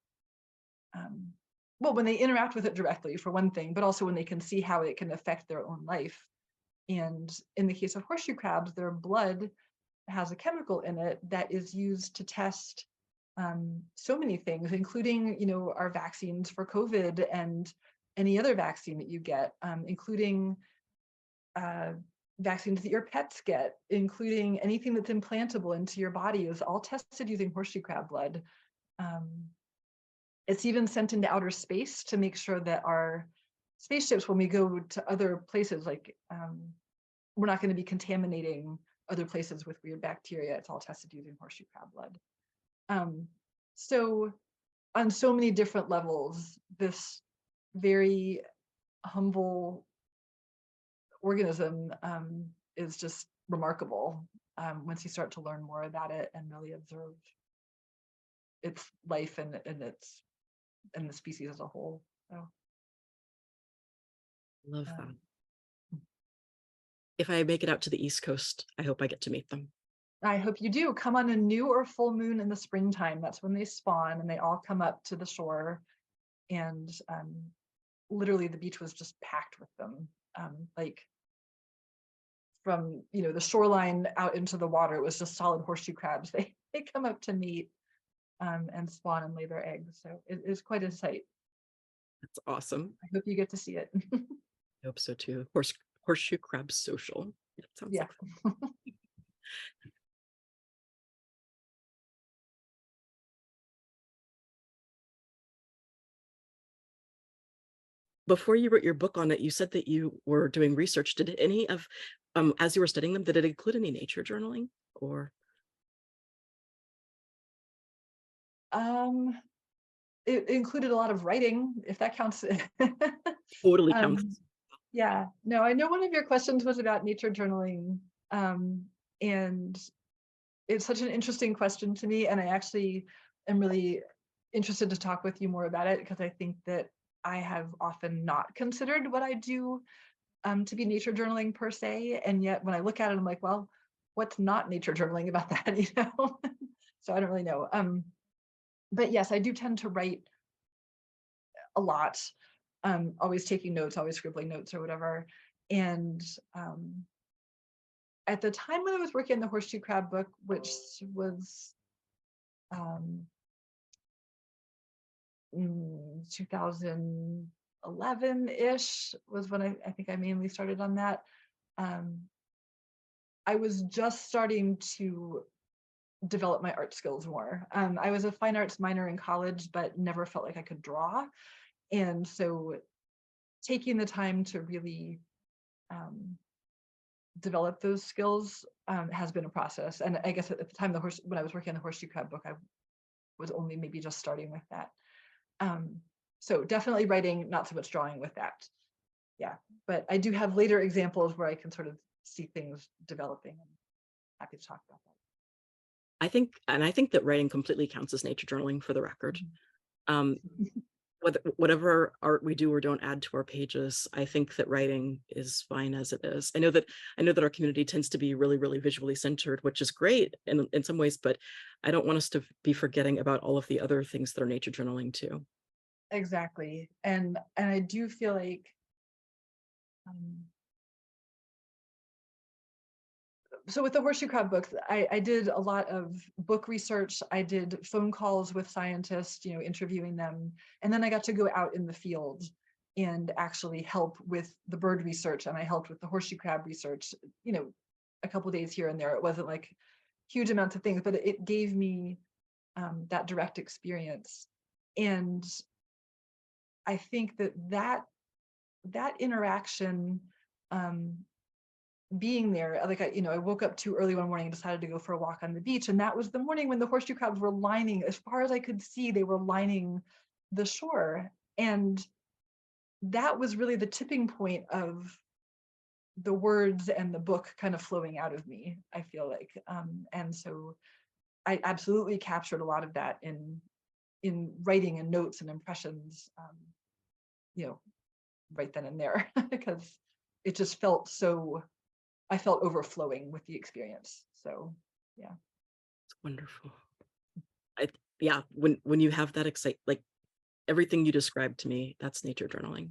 well, when they interact with it directly, for one thing, but also when they can see how it can affect their own life. And in the case of horseshoe crabs, their blood has a chemical in it that is used to test so many things, including, our vaccines for COVID and any other vaccine that you get, including vaccines that your pets get, including anything that's implantable into your body, is all tested using horseshoe crab blood. It's even sent into outer space to make sure that our spaceships, when we go to other places, like we're not going to be contaminating other places with weird bacteria. It's all tested using horseshoe crab blood. So on so many different levels, this very humble organism is just remarkable once you start to learn more about it and really observe its life and the species as a whole. So, Love that. If I make it out to the East Coast, I hope I get to meet them. I hope you do. Come on a new or full moon in the springtime. That's when they spawn, and they all come up to the shore. And literally, the beach was just packed with them. Like from the shoreline out into the water, it was just solid horseshoe crabs. They come up to meet and spawn and lay their eggs. So it is quite a sight. That's awesome. I hope you get to see it. I hope so too. Horseshoe crab social. It sounds like fun. Before you wrote your book on it, you said that you were doing research. Did any of, as you were studying them, did it include any nature journaling or? It included a lot of writing, if that counts. Totally counts. Yeah, no, I know one of your questions was about nature journaling, and it's such an interesting question to me, and I actually am really interested to talk with you more about it, because I think that I have often not considered what I do to be nature journaling per se, and yet when I look at it, I'm like, well, what's not nature journaling about that, So I don't really know. But yes, I do tend to write a lot, always taking notes, always scribbling notes or whatever. And at the time when I was working on the horseshoe crab book, which was 2011-ish was when I think I mainly started on that. I was just starting to develop my art skills more. I was a fine arts minor in college, but never felt like I could draw. And so taking the time to really develop those skills has been a process. And I guess at the time, when I was working on the horseshoe crab book, I was only maybe just starting with that. So definitely writing, not so much drawing with that. Yeah, but I do have later examples where I can sort of see things developing. I'm happy to talk about that. I think that writing completely counts as nature journaling, for the record. Whatever art we do or don't add to our pages, I think that writing is fine as it is. I know that our community tends to be really, really visually centered, which is great in some ways, but I don't want us to be forgetting about all of the other things that are nature journaling too. Exactly. And I do feel like so with the horseshoe crab books, I did a lot of book research. I did phone calls with scientists, interviewing them. And then I got to go out in the field and actually help with the bird research. And I helped with the horseshoe crab research, a couple of days here and there. It wasn't like huge amounts of things, but it gave me that direct experience. And I think that interaction, being there, like I woke up too early one morning and decided to go for a walk on the beach, and that was the morning when the horseshoe crabs were lining, as far as I could see, they were lining the shore, and that was really the tipping point of the words and the book kind of flowing out of me, I feel like, and so I absolutely captured a lot of that in writing and notes and impressions, right then and there, because it just felt so I felt overflowing with the experience. So yeah. It's wonderful. Yeah, when you have that like everything you described to me, that's nature journaling.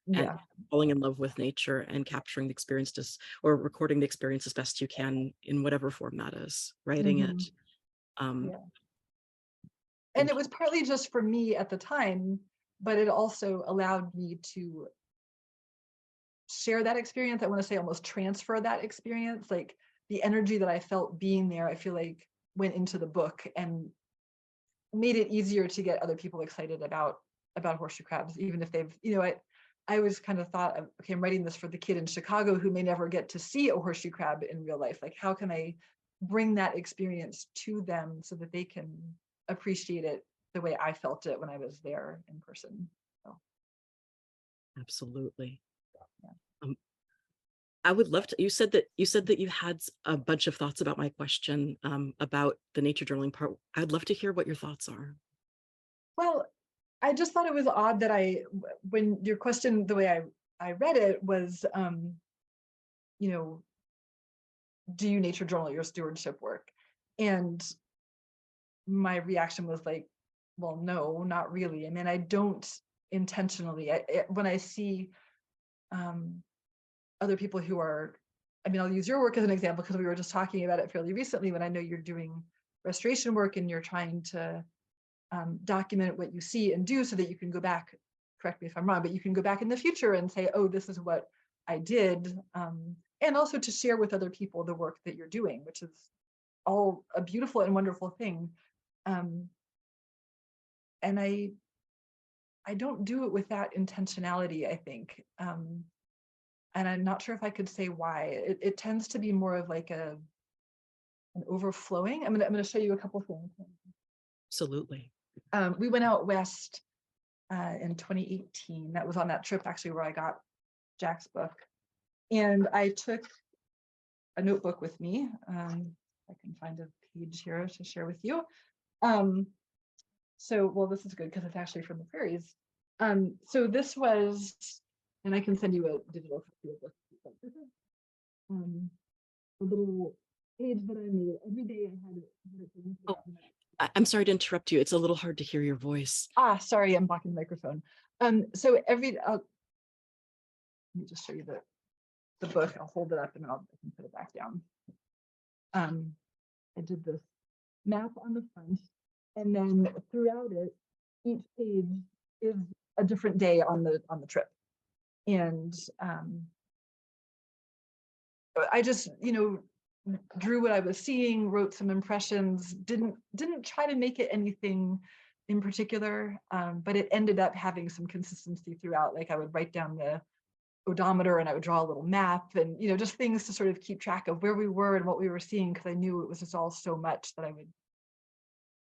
And Yeah. falling in love with nature and capturing the experience or recording the experience as best you can in whatever form that is, writing it. Mhm. Um, Yeah. And thank it you. was partly just for me at the time, but it also allowed me to share that experience. I want to say almost transfer that experience, like the energy that I felt being there, I feel like went into the book and made it easier to get other people excited about horseshoe crabs, even if they've, I always kind of thought of, okay, I'm writing this for the kid in Chicago who may never get to see a horseshoe crab in real life. Like, how can I bring that experience to them so that they can appreciate it the way I felt it when I was there in person? So, Absolutely. yeah. Um, I would love to. You said that you had a bunch of thoughts about my question about the nature journaling part. I'd love to hear what your thoughts are. Well, I just thought it was odd that when your question, the way I read it was, you know, do you nature journal your stewardship work? And my reaction was like, well, no, not really. I mean, I don't intentionally. When I see um, other people who are, I mean, I'll use your work as an example because we were just talking about it fairly recently when I know you're doing restoration work and you're trying to document what you see and do so that you can go back, correct me if I'm wrong, but you can go back in the future and say, oh, this is what I did. And also to share with other people the work that you're doing, which is all a beautiful and wonderful thing. Um, and I don't do it with that intentionality, I think. And I'm not sure if I could say why. It tends to be more of like an overflowing. I'm gonna show you a couple things. Absolutely. We went out west in 2018. That was on that trip actually where I got Jack's book. And I took a notebook with me. I can find a page here to share with you. Well, this is good because it's actually from the prairies. So this was, and I can send you a digital copy of this. This is a little page that I made. Every day I had it. Oh, I'm sorry to interrupt you. It's a little hard to hear your voice. Sorry, I'm blocking the microphone. So let me just show you the book. I'll hold it up and I can put it back down. I did this map on the front, and then throughout it, each page is a different day on the trip. And I just, drew what I was seeing, wrote some impressions, didn't try to make it anything in particular, but it ended up having some consistency throughout. Like I would write down the odometer and I would draw a little map and, just things to sort of keep track of where we were and what we were seeing, because I knew it was just all so much that I would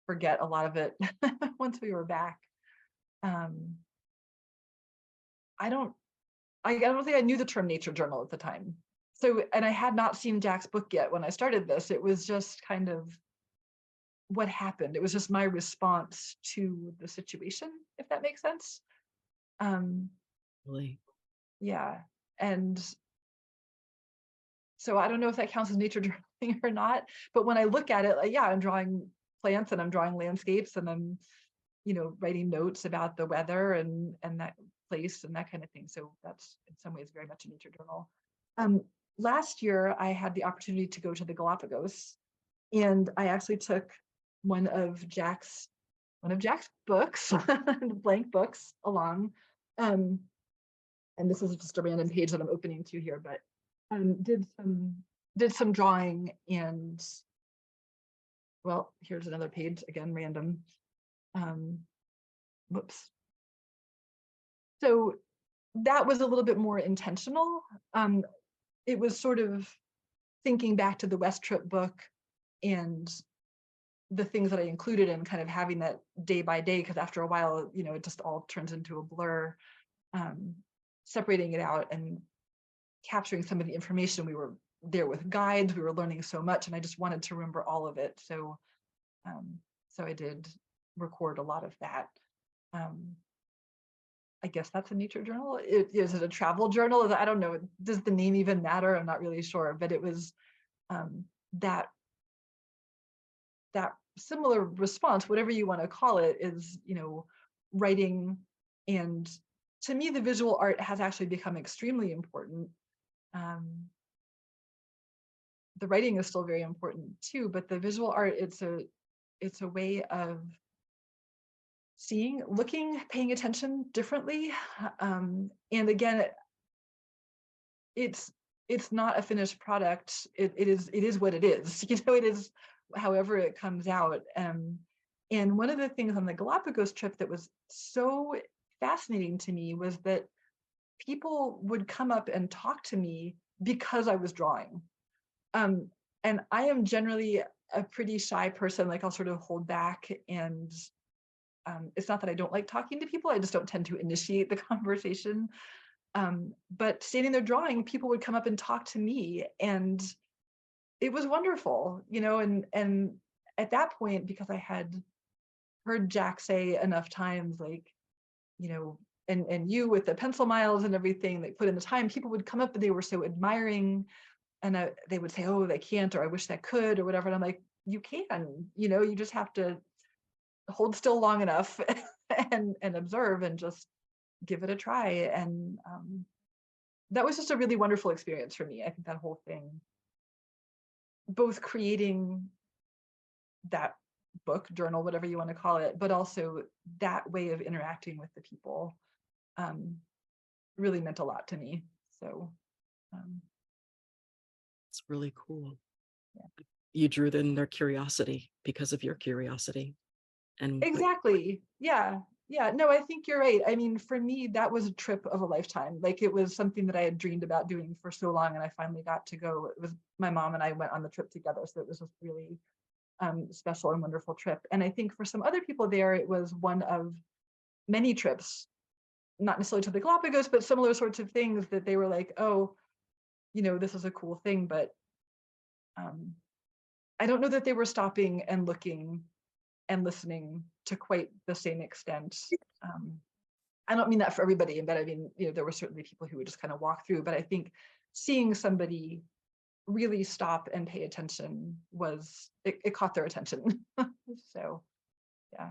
forget a lot of it once we were back. Um, I don't think I knew the term nature journal at the time. So, and I had not seen Jack's book yet when I started this. It was just kind of what happened. It was just my response to the situation, if that makes sense. Really. Yeah. And so I don't know if that counts as nature journaling or not, but when I look at it, like, yeah, I'm drawing plants and I'm drawing landscapes and I'm, writing notes about the weather and that place and that kind of thing. So that's in some ways very much a nature journal. Last year, I had the opportunity to go to the Galapagos, and I actually took one of Jack's books, blank books, along. And this is just a random page that I'm opening to here, but did some drawing and, well, here's another page again, random. Whoops. So that was a little bit more intentional. It was sort of thinking back to the West Trip book and the things that I included and kind of having that day by day, because after a while, it just all turns into a blur. Separating it out and capturing some of the information. We were there with guides, we were learning so much, and I just wanted to remember all of it. So I did record a lot of that. I guess that's a nature journal. Is it a travel journal? I don't know. Does the name even matter? I'm not really sure, but it was um, that that similar response, whatever you want to call it, is, writing. And to me, the visual art has actually become extremely important. Um, the writing is still very important too, but the visual art, it's a way of seeing, looking, paying attention differently. And again, it's not a finished product. It is what it is. It is however it comes out. And one of the things on the Galapagos trip that was so fascinating to me was that people would come up and talk to me because I was drawing. Um, and I am generally a pretty shy person. Like, I'll sort of hold back, and it's not that I don't like talking to people. I just don't tend to initiate the conversation. But standing there drawing, people would come up and talk to me, and it was wonderful, and at that point, because I had heard Jack say enough times, like, and you with the pencil miles and everything, they put in the time, people would come up and they were so admiring, and they would say, oh, they can't, or I wish that could, or whatever. And I'm like, you can, you just have to hold still long enough and observe and just give it a try. And that was just a really wonderful experience for me. I think that whole thing, both creating that book, journal, whatever you want to call it, but also that way of interacting with the people, really meant a lot to me. So It's really cool. yeah. You drew in their curiosity because of your curiosity. And Exactly. Yeah. Yeah. No, I think you're right. I mean, for me, that was a trip of a lifetime. Like, it was something that I had dreamed about doing for so long, and I finally got to go. It was my mom and I went on the trip together. So it was just really special and wonderful trip. And I think for some other people there, it was one of many trips, not necessarily to the Galapagos, but similar sorts of things that they were like, oh, this is a cool thing. But I don't know that they were stopping and looking and listening to quite the same extent. I don't mean that for everybody, but I mean, there were certainly people who would just kind of walk through, but I think seeing somebody really stop and pay attention it caught their attention. So yeah.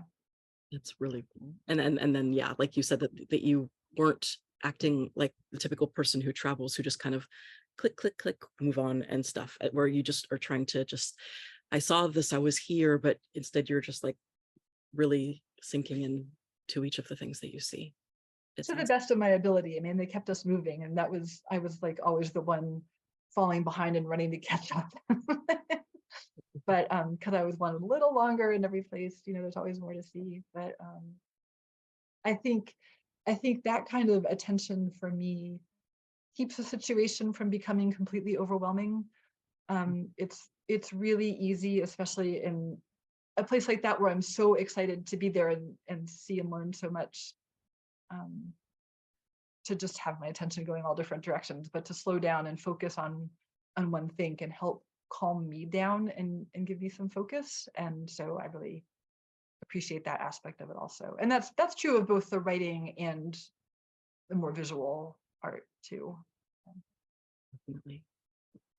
it's really cool. And then yeah, like you said, that you weren't acting like the typical person who travels, who just kind of click, click, click, move on and stuff, where you just are trying to just, I saw this, I was here, but instead you're just like really sinking in to each of the things that you see. It To the sounds best of my ability. I mean, they kept us moving, and I was like always the one falling behind and running to catch up. But because I was one a little longer in every place, there's always more to see. But I think that kind of attention for me keeps the situation from becoming completely overwhelming. It's really easy, especially in a place like that where I'm so excited to be there and see and learn so much, to just have my attention going all different directions, but to slow down and focus on one thing can help calm me down and give me some focus. And so I really appreciate that aspect of it also. And that's true of both the writing and the more visual art too. definitely.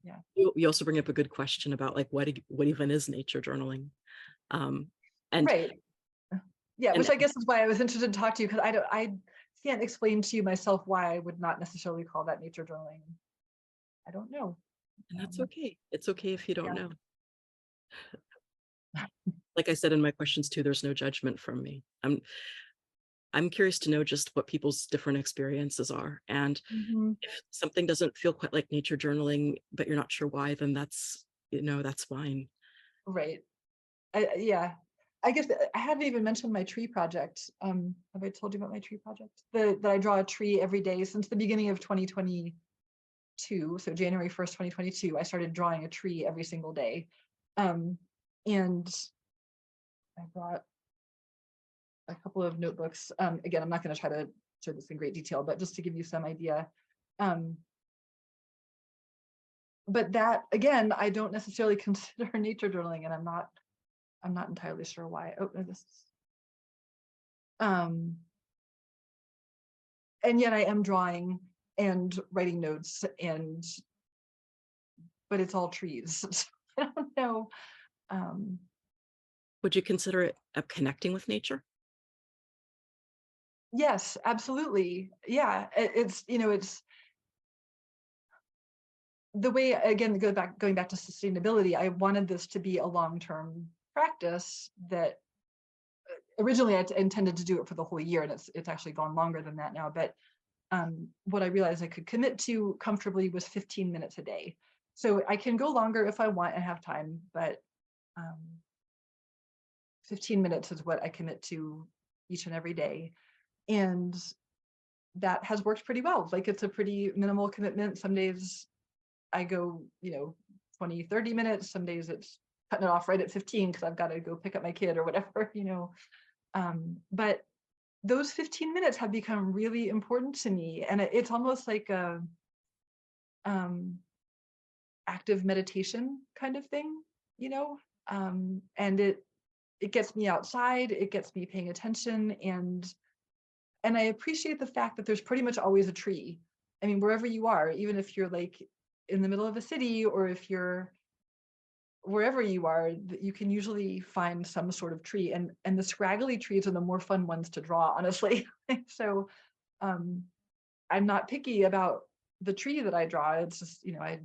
Yeah. You also bring up a good question about like what even is nature journaling, um, and Right. Yeah, and which I guess is why I was interested to talk to you, because I can't explain to you myself why I would not necessarily call that nature journaling. I don't know. and that's okay. It's okay if you don't Yeah. know. Like I said in my questions too, there's no judgment from me. I'm curious to know just what people's different experiences are. And Mhm. if something doesn't feel quite like nature journaling, but you're not sure why, then that's fine. Right. Yeah. I guess I haven't even mentioned my tree project. Have I told you about my tree project? That I draw a tree every day since the beginning of 2022. So January 1st, 2022, I started drawing a tree every single day. And I brought a couple of notebooks. Again, I'm not going to try to show this in great detail, but just to give you some idea. But that, again, I don't necessarily consider nature journaling, and I'm not entirely sure why. Oh, no, this is, and yet I am drawing and writing notes, but it's all trees. So I don't know. Um, Would you consider it connecting with nature? yes, absolutely. Yeah, it's it's the way, again, going back to sustainability. I wanted this to be a long-term practice that originally I intended to do it for the whole year, and it's actually gone longer than that now. But what I realized I could commit to comfortably was 15 minutes a day. So I can go longer if I want and have time, but um, 15 minutes is what I commit to each and every day. And that has worked pretty well. Like, it's a pretty minimal commitment. Some days I go, 20, 30 minutes. Some days it's cutting it off right at 15 because I've got to go pick up my kid or whatever. But those 15 minutes have become really important to me. And it's almost like a um, active meditation kind of thing, you know? And it gets me outside, it gets me paying attention, and I appreciate the fact that there's pretty much always a tree. I mean, wherever you are, even if you're like in the middle of a city, or if you're wherever you are, you can usually find some sort of tree, and the scraggly trees are the more fun ones to draw, honestly. So um I'm not picky about the tree that I draw. It's just, I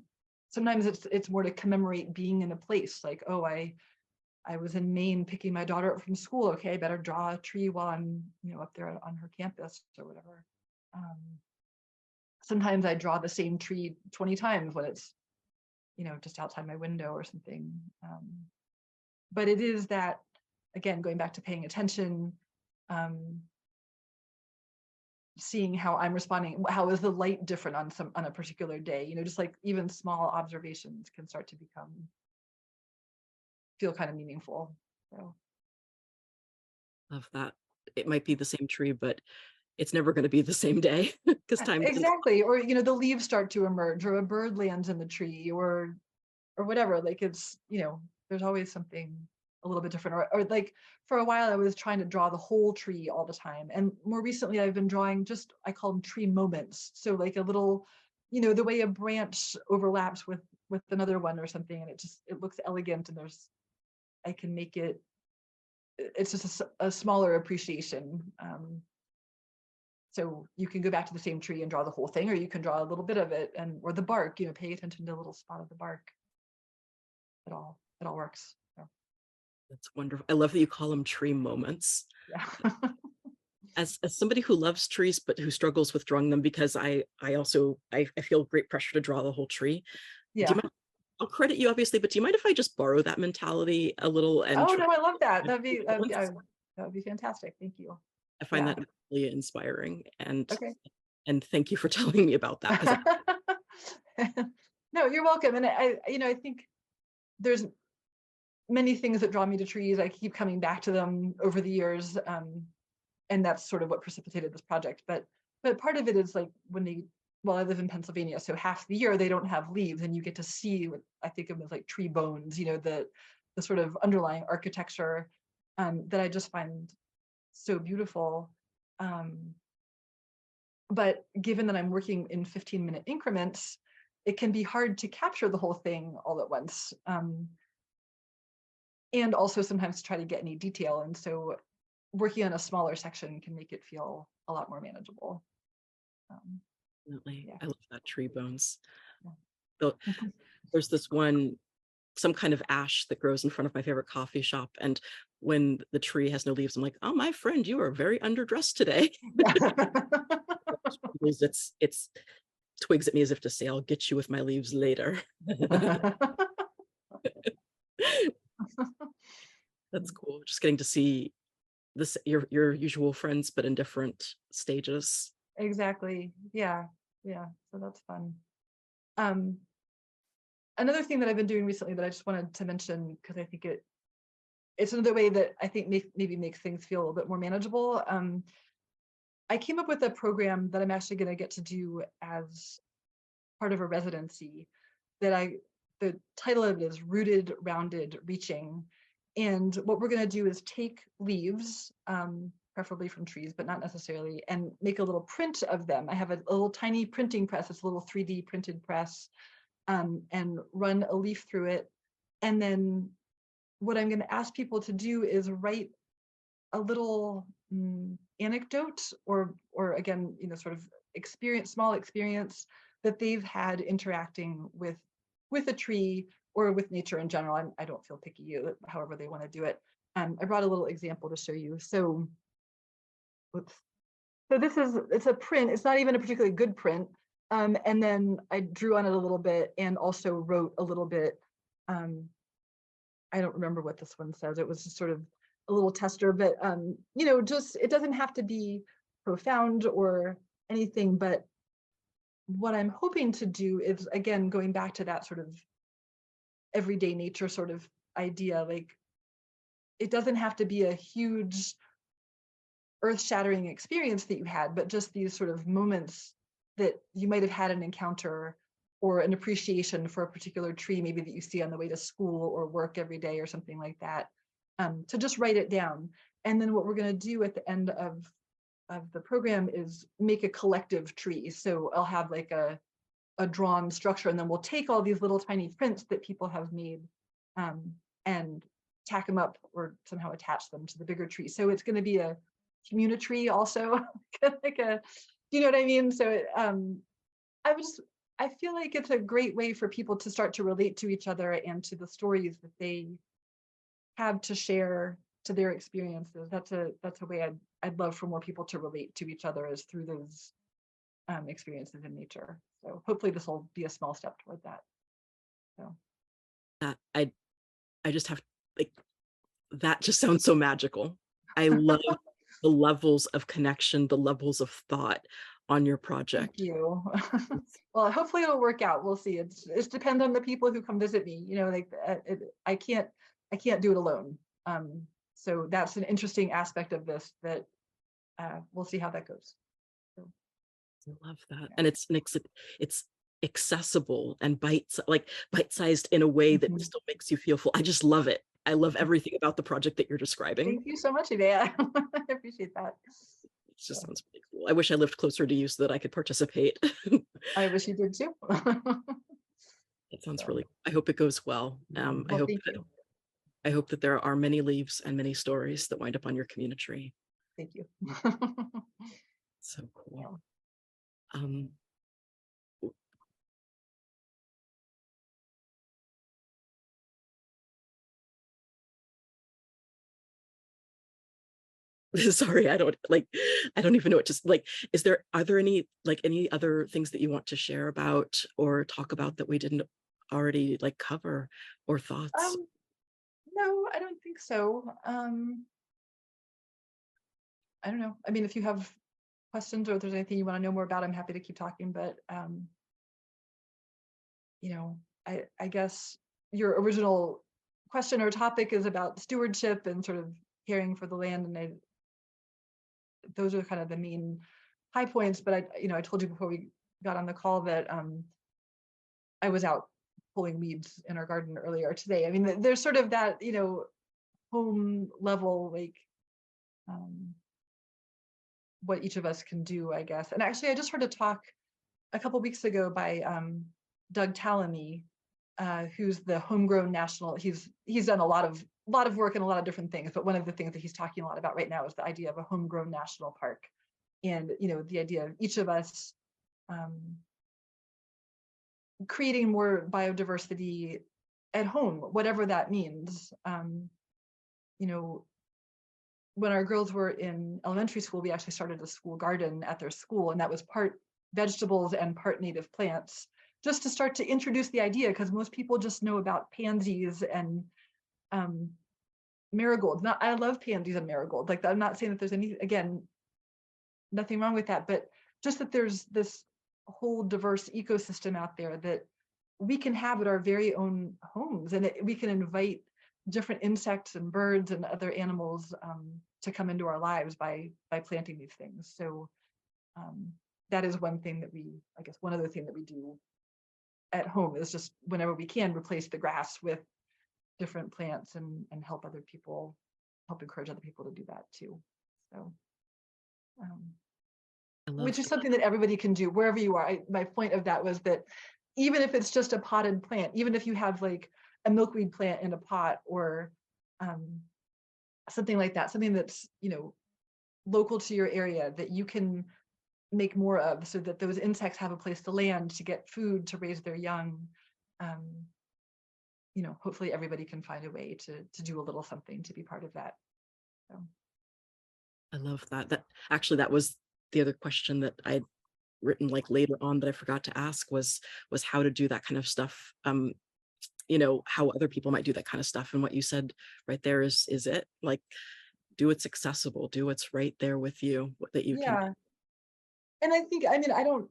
sometimes it's more to commemorate being in a place, like, oh, I was in Maine picking my daughter up from school. Okay, I better draw a tree while I'm, up there on her campus or whatever. Um, Sometimes I draw the same tree 20 times when it's, just outside my window or something. But it is that, again, going back to paying attention, um, seeing how I'm responding, how is the light different on a particular day, just like even small observations can start to feel kind of meaningful. So Love that. It might be the same tree, but it's never going to be the same day because time doesn't. exactly. Or the leaves start to emerge, or a bird lands in the tree, or whatever. Like, it's, there's always something a little bit different. Or like, for a while I was trying to draw the whole tree all the time, and more recently I've been drawing, just, I call them tree moments. So like a little, the way a branch overlaps with another one or something, and it looks elegant, and I can make it's just a smaller appreciation. So you can go back to the same tree and draw the whole thing, or you can draw a little bit of it, or the bark, pay attention to a little spot of the bark. It all works. So, That's wonderful. I love that you call them tree moments. yeah. As somebody who loves trees but who struggles with drawing them, because I also I feel great pressure to draw the whole tree. Do you Yeah. mind? I'll credit you obviously, but do you mind if I just borrow that mentality a little and Oh try no, I love that. tree moments? That would be fantastic. Thank you. I find Yeah. that really inspiring, Okay. and thank you for telling me about that because No, you're welcome. And I think there's many things that draw me to trees. I keep coming back to them over the years. And that's sort of what precipitated this project. But part of it is like, well, I live in Pennsylvania, so half the year they don't have leaves, and you get to see what I think of as like tree bones, the sort of underlying architecture, that I just find so beautiful. Um, but given that I'm working in 15-minute increments, it can be hard to capture the whole thing all at once. And also sometimes try to get any detail. And so working on a smaller section can make it feel a lot more manageable. definitely Yeah. I love that tree bones. Yeah. So there's this one, some kind of ash that grows in front of my favorite coffee shop, and when the tree has no leaves, I'm like, oh, my friend, you are very underdressed today. It's twigs at me as if to say, I'll get you with my leaves later. That's cool. Just getting to see this your usual friends, but in different stages. Exactly. Yeah. Yeah. So that's fun. Um, Another thing that I've been doing recently that I just wanted to mention, because I think it's another way that I think maybe makes things feel a little bit more manageable. I came up with a program that I'm actually going to get to do as part of a residency, the title of it is Rooted, Rounded, Reaching. And what we're going to do is take leaves, preferably from trees, but not necessarily, and make a little print of them. I have a little tiny printing press. It's a little 3D printed press, and run a leaf through it. And then what I'm going to ask people to do is write a little anecdote, or again, sort of small experience that they've had interacting with a tree or with nature in general. I don't feel picky, however they want to do it. I brought a little example to show you. So, whoops. So it's a print. It's not even a particularly good print. And then I drew on it a little bit and also wrote a little bit. I don't remember what this one says. It was just sort of a little tester, but just, it doesn't have to be profound or anything. But what I'm hoping to do is, again, going back to that sort of everyday nature sort of idea, like it doesn't have to be a huge earth-shattering experience that you had, but just these sort of moments that you might have had an encounter or an appreciation for a particular tree, maybe that you see on the way to school or work every day or something like that, to just write it down. And then what we're going to do at the end of the program is make a collective tree. So I'll have like a drawn structure, and then we'll take all these little tiny prints that people have made, and tack them up or somehow attach them to the bigger tree. So it's going to be a community also, like a, you know what I mean? So I feel like it's a great way for people to start to relate to each other and to the stories that they have to share, to their experiences. That's a way I'd love for more people to relate to each other, is through those experiences in nature. So hopefully this will be a small step toward that. So I just have, like, that just sounds so magical. I love the levels of connection, the levels of thought on your project. Thank you. Well, hopefully it'll work out. We'll see. It depends on the people who come visit me. Like I can't do it alone. So that's an interesting aspect of this, that we'll see how that goes. So, I love that. yeah. And it's accessible and bite-sized in a way that still makes you feel full. I just love it. I love everything about the project that you're describing. Thank you so much, Idea. I appreciate that. It just sounds pretty cool. I wish I lived closer to you so that I could participate. I wish you did too. That sounds really, I hope it goes well. Well, I hope that there are many leaves and many stories that wind up on your community tree. Thank you. So cool. Yeah. Sorry, I don't even know what to like. Are there any other things that you want to share about or talk about that we didn't already cover, or thoughts? No, I don't think so. I don't know. I mean, if you have questions or if there's anything you want to know more about, I'm happy to keep talking. But I guess your original question or topic is about stewardship and sort of caring for the land, and those are kind of the main high points. But I told you before we got on the call that I was out pulling weeds in our garden earlier today. I mean, there's sort of that, home level, like what each of us can do, I guess. And actually, I just heard a talk a couple weeks ago by Doug Tallamy, who's the homegrown national. He's done a lot of work in a lot of different things, but one of the things that he's talking a lot about right now is the idea of a homegrown national park, and the idea of each of us creating more biodiversity at home, whatever that means. When our girls were in elementary school, we actually started a school garden at their school, and that was part vegetables and part native plants, just to start to introduce the idea, because most people just know about pansies and marigolds. Now, I love pansies and marigolds. Like, I'm not saying that there's nothing wrong with that, but just that there's this whole diverse ecosystem out there that we can have at our very own homes, and we can invite different insects and birds and other animals to come into our lives by planting these things. So that is one thing that one other thing that we do at home is just, whenever we can, replace the grass with different plants and help encourage other people to do that too. So, um, I which love is something that everybody can do wherever you are. My point of that was that even if it's just a potted plant, even if you have like a milkweed plant in a pot or um, something like that, something that's, local to your area that you can make more of so that those insects have a place to land, to get food, to raise their young. Um, hopefully everybody can find a way to do a little something to be part of that. So. I love that. That was the other question that I'd written like later on that I forgot to ask was how to do that kind of stuff. How other people might do that kind of stuff. And what you said right there is it. Like, do what's accessible, do what's right there with you, that you can. Yeah. And I don't,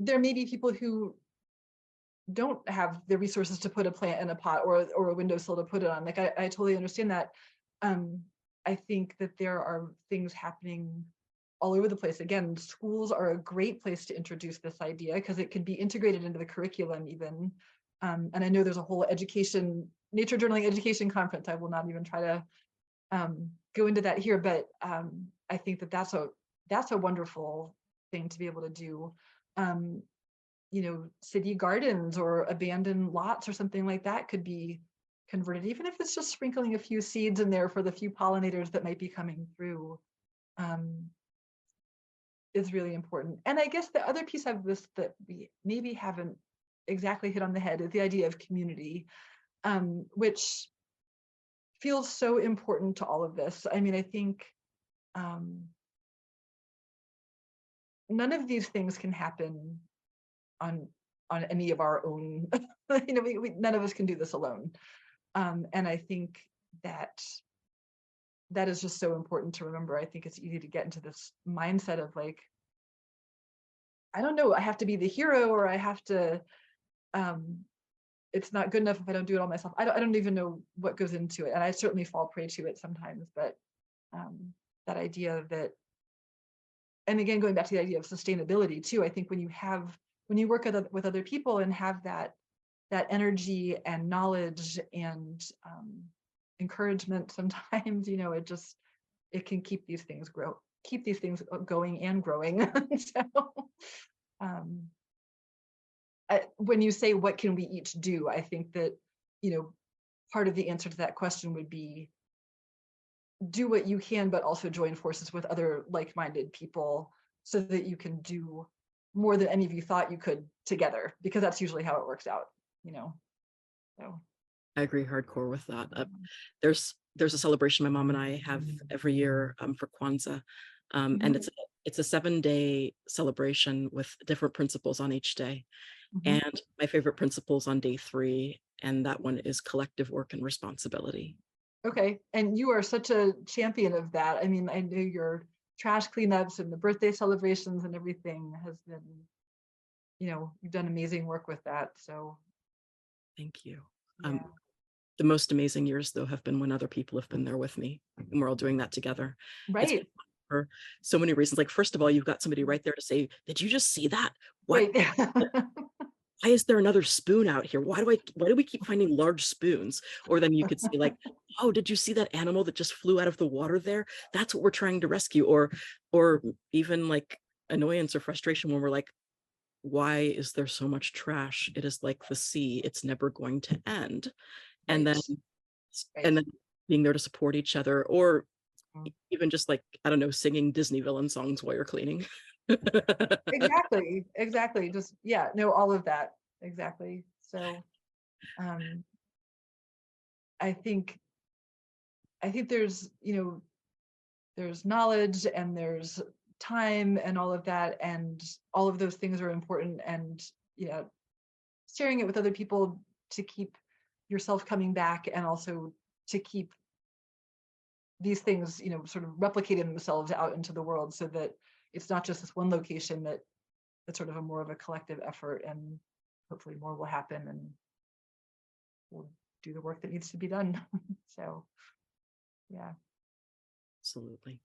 there may be people who don't have the resources to put a plant in a pot or a windowsill to put it on. Like I totally understand that. I think that there are things happening all over the place. Again, schools are a great place to introduce this idea because it can be integrated into the curriculum even. And I know there's a whole nature journaling education conference. I will not even try to go into that here, but I think that that's a wonderful thing to be able to do. City gardens or abandoned lots or something like that could be converted, even if it's just sprinkling a few seeds in there for the few pollinators that might be coming through, is really important. And I guess the other piece of this that we maybe haven't exactly hit on the head is the idea of community, which feels so important to all of this. I mean, I think none of these things can happen on any of our own. None of us can do this alone. And I think that is just so important to remember. I think it's easy to get into this mindset of like, I don't know, I have to be the hero, or I have to, it's not good enough if I don't do it all myself. I don't even know what goes into it. And I certainly fall prey to it sometimes, but that idea that, and again, going back to the idea of sustainability too, I think when you work with other people and have that energy and knowledge and encouragement, sometimes it can keep these things going and growing. So when you say what can we each do, I think that part of the answer to that question would be do what you can, but also join forces with other like-minded people so that you can do more than any of you thought you could together, because that's usually how it works out, so. I agree hardcore with that. There's a celebration my mom and I have every year for Kwanzaa, and it's a 7-day celebration with different principles on each day. And my favorite principles on day 3, and that one is collective work and responsibility. Okay, and you are such a champion of that. I mean, I know your trash cleanups and the birthday celebrations and everything has been, you've done amazing work with that. So thank you. yeah. The most amazing years, though, have been when other people have been there with me and we're all doing that together. It's been Right. fun for so many reasons. Like, first of all, you've got somebody right there to say, did you just see that? What? Right. Why is there another spoon out here? Why do we keep finding large spoons? Or then you could say like, oh, did you see that animal that just flew out of the water there? That's what we're trying to rescue. Or even like annoyance or frustration when we're like, why is there so much trash? It is like the sea. It's never going to end. And Right. then Right. and then being there to support each other, or even just like, I don't know, singing Disney villain songs while you're cleaning. Exactly. Just, yeah, no, all of that. Exactly. So I think there's, there's knowledge and there's time and all of that, and all of those things are important, and sharing it with other people to keep yourself coming back, and also to keep these things sort of replicating themselves out into the world, so that it's not just this one location, that it's sort of a more of a collective effort, and hopefully more will happen, and we'll do the work that needs to be done. So yeah. Absolutely.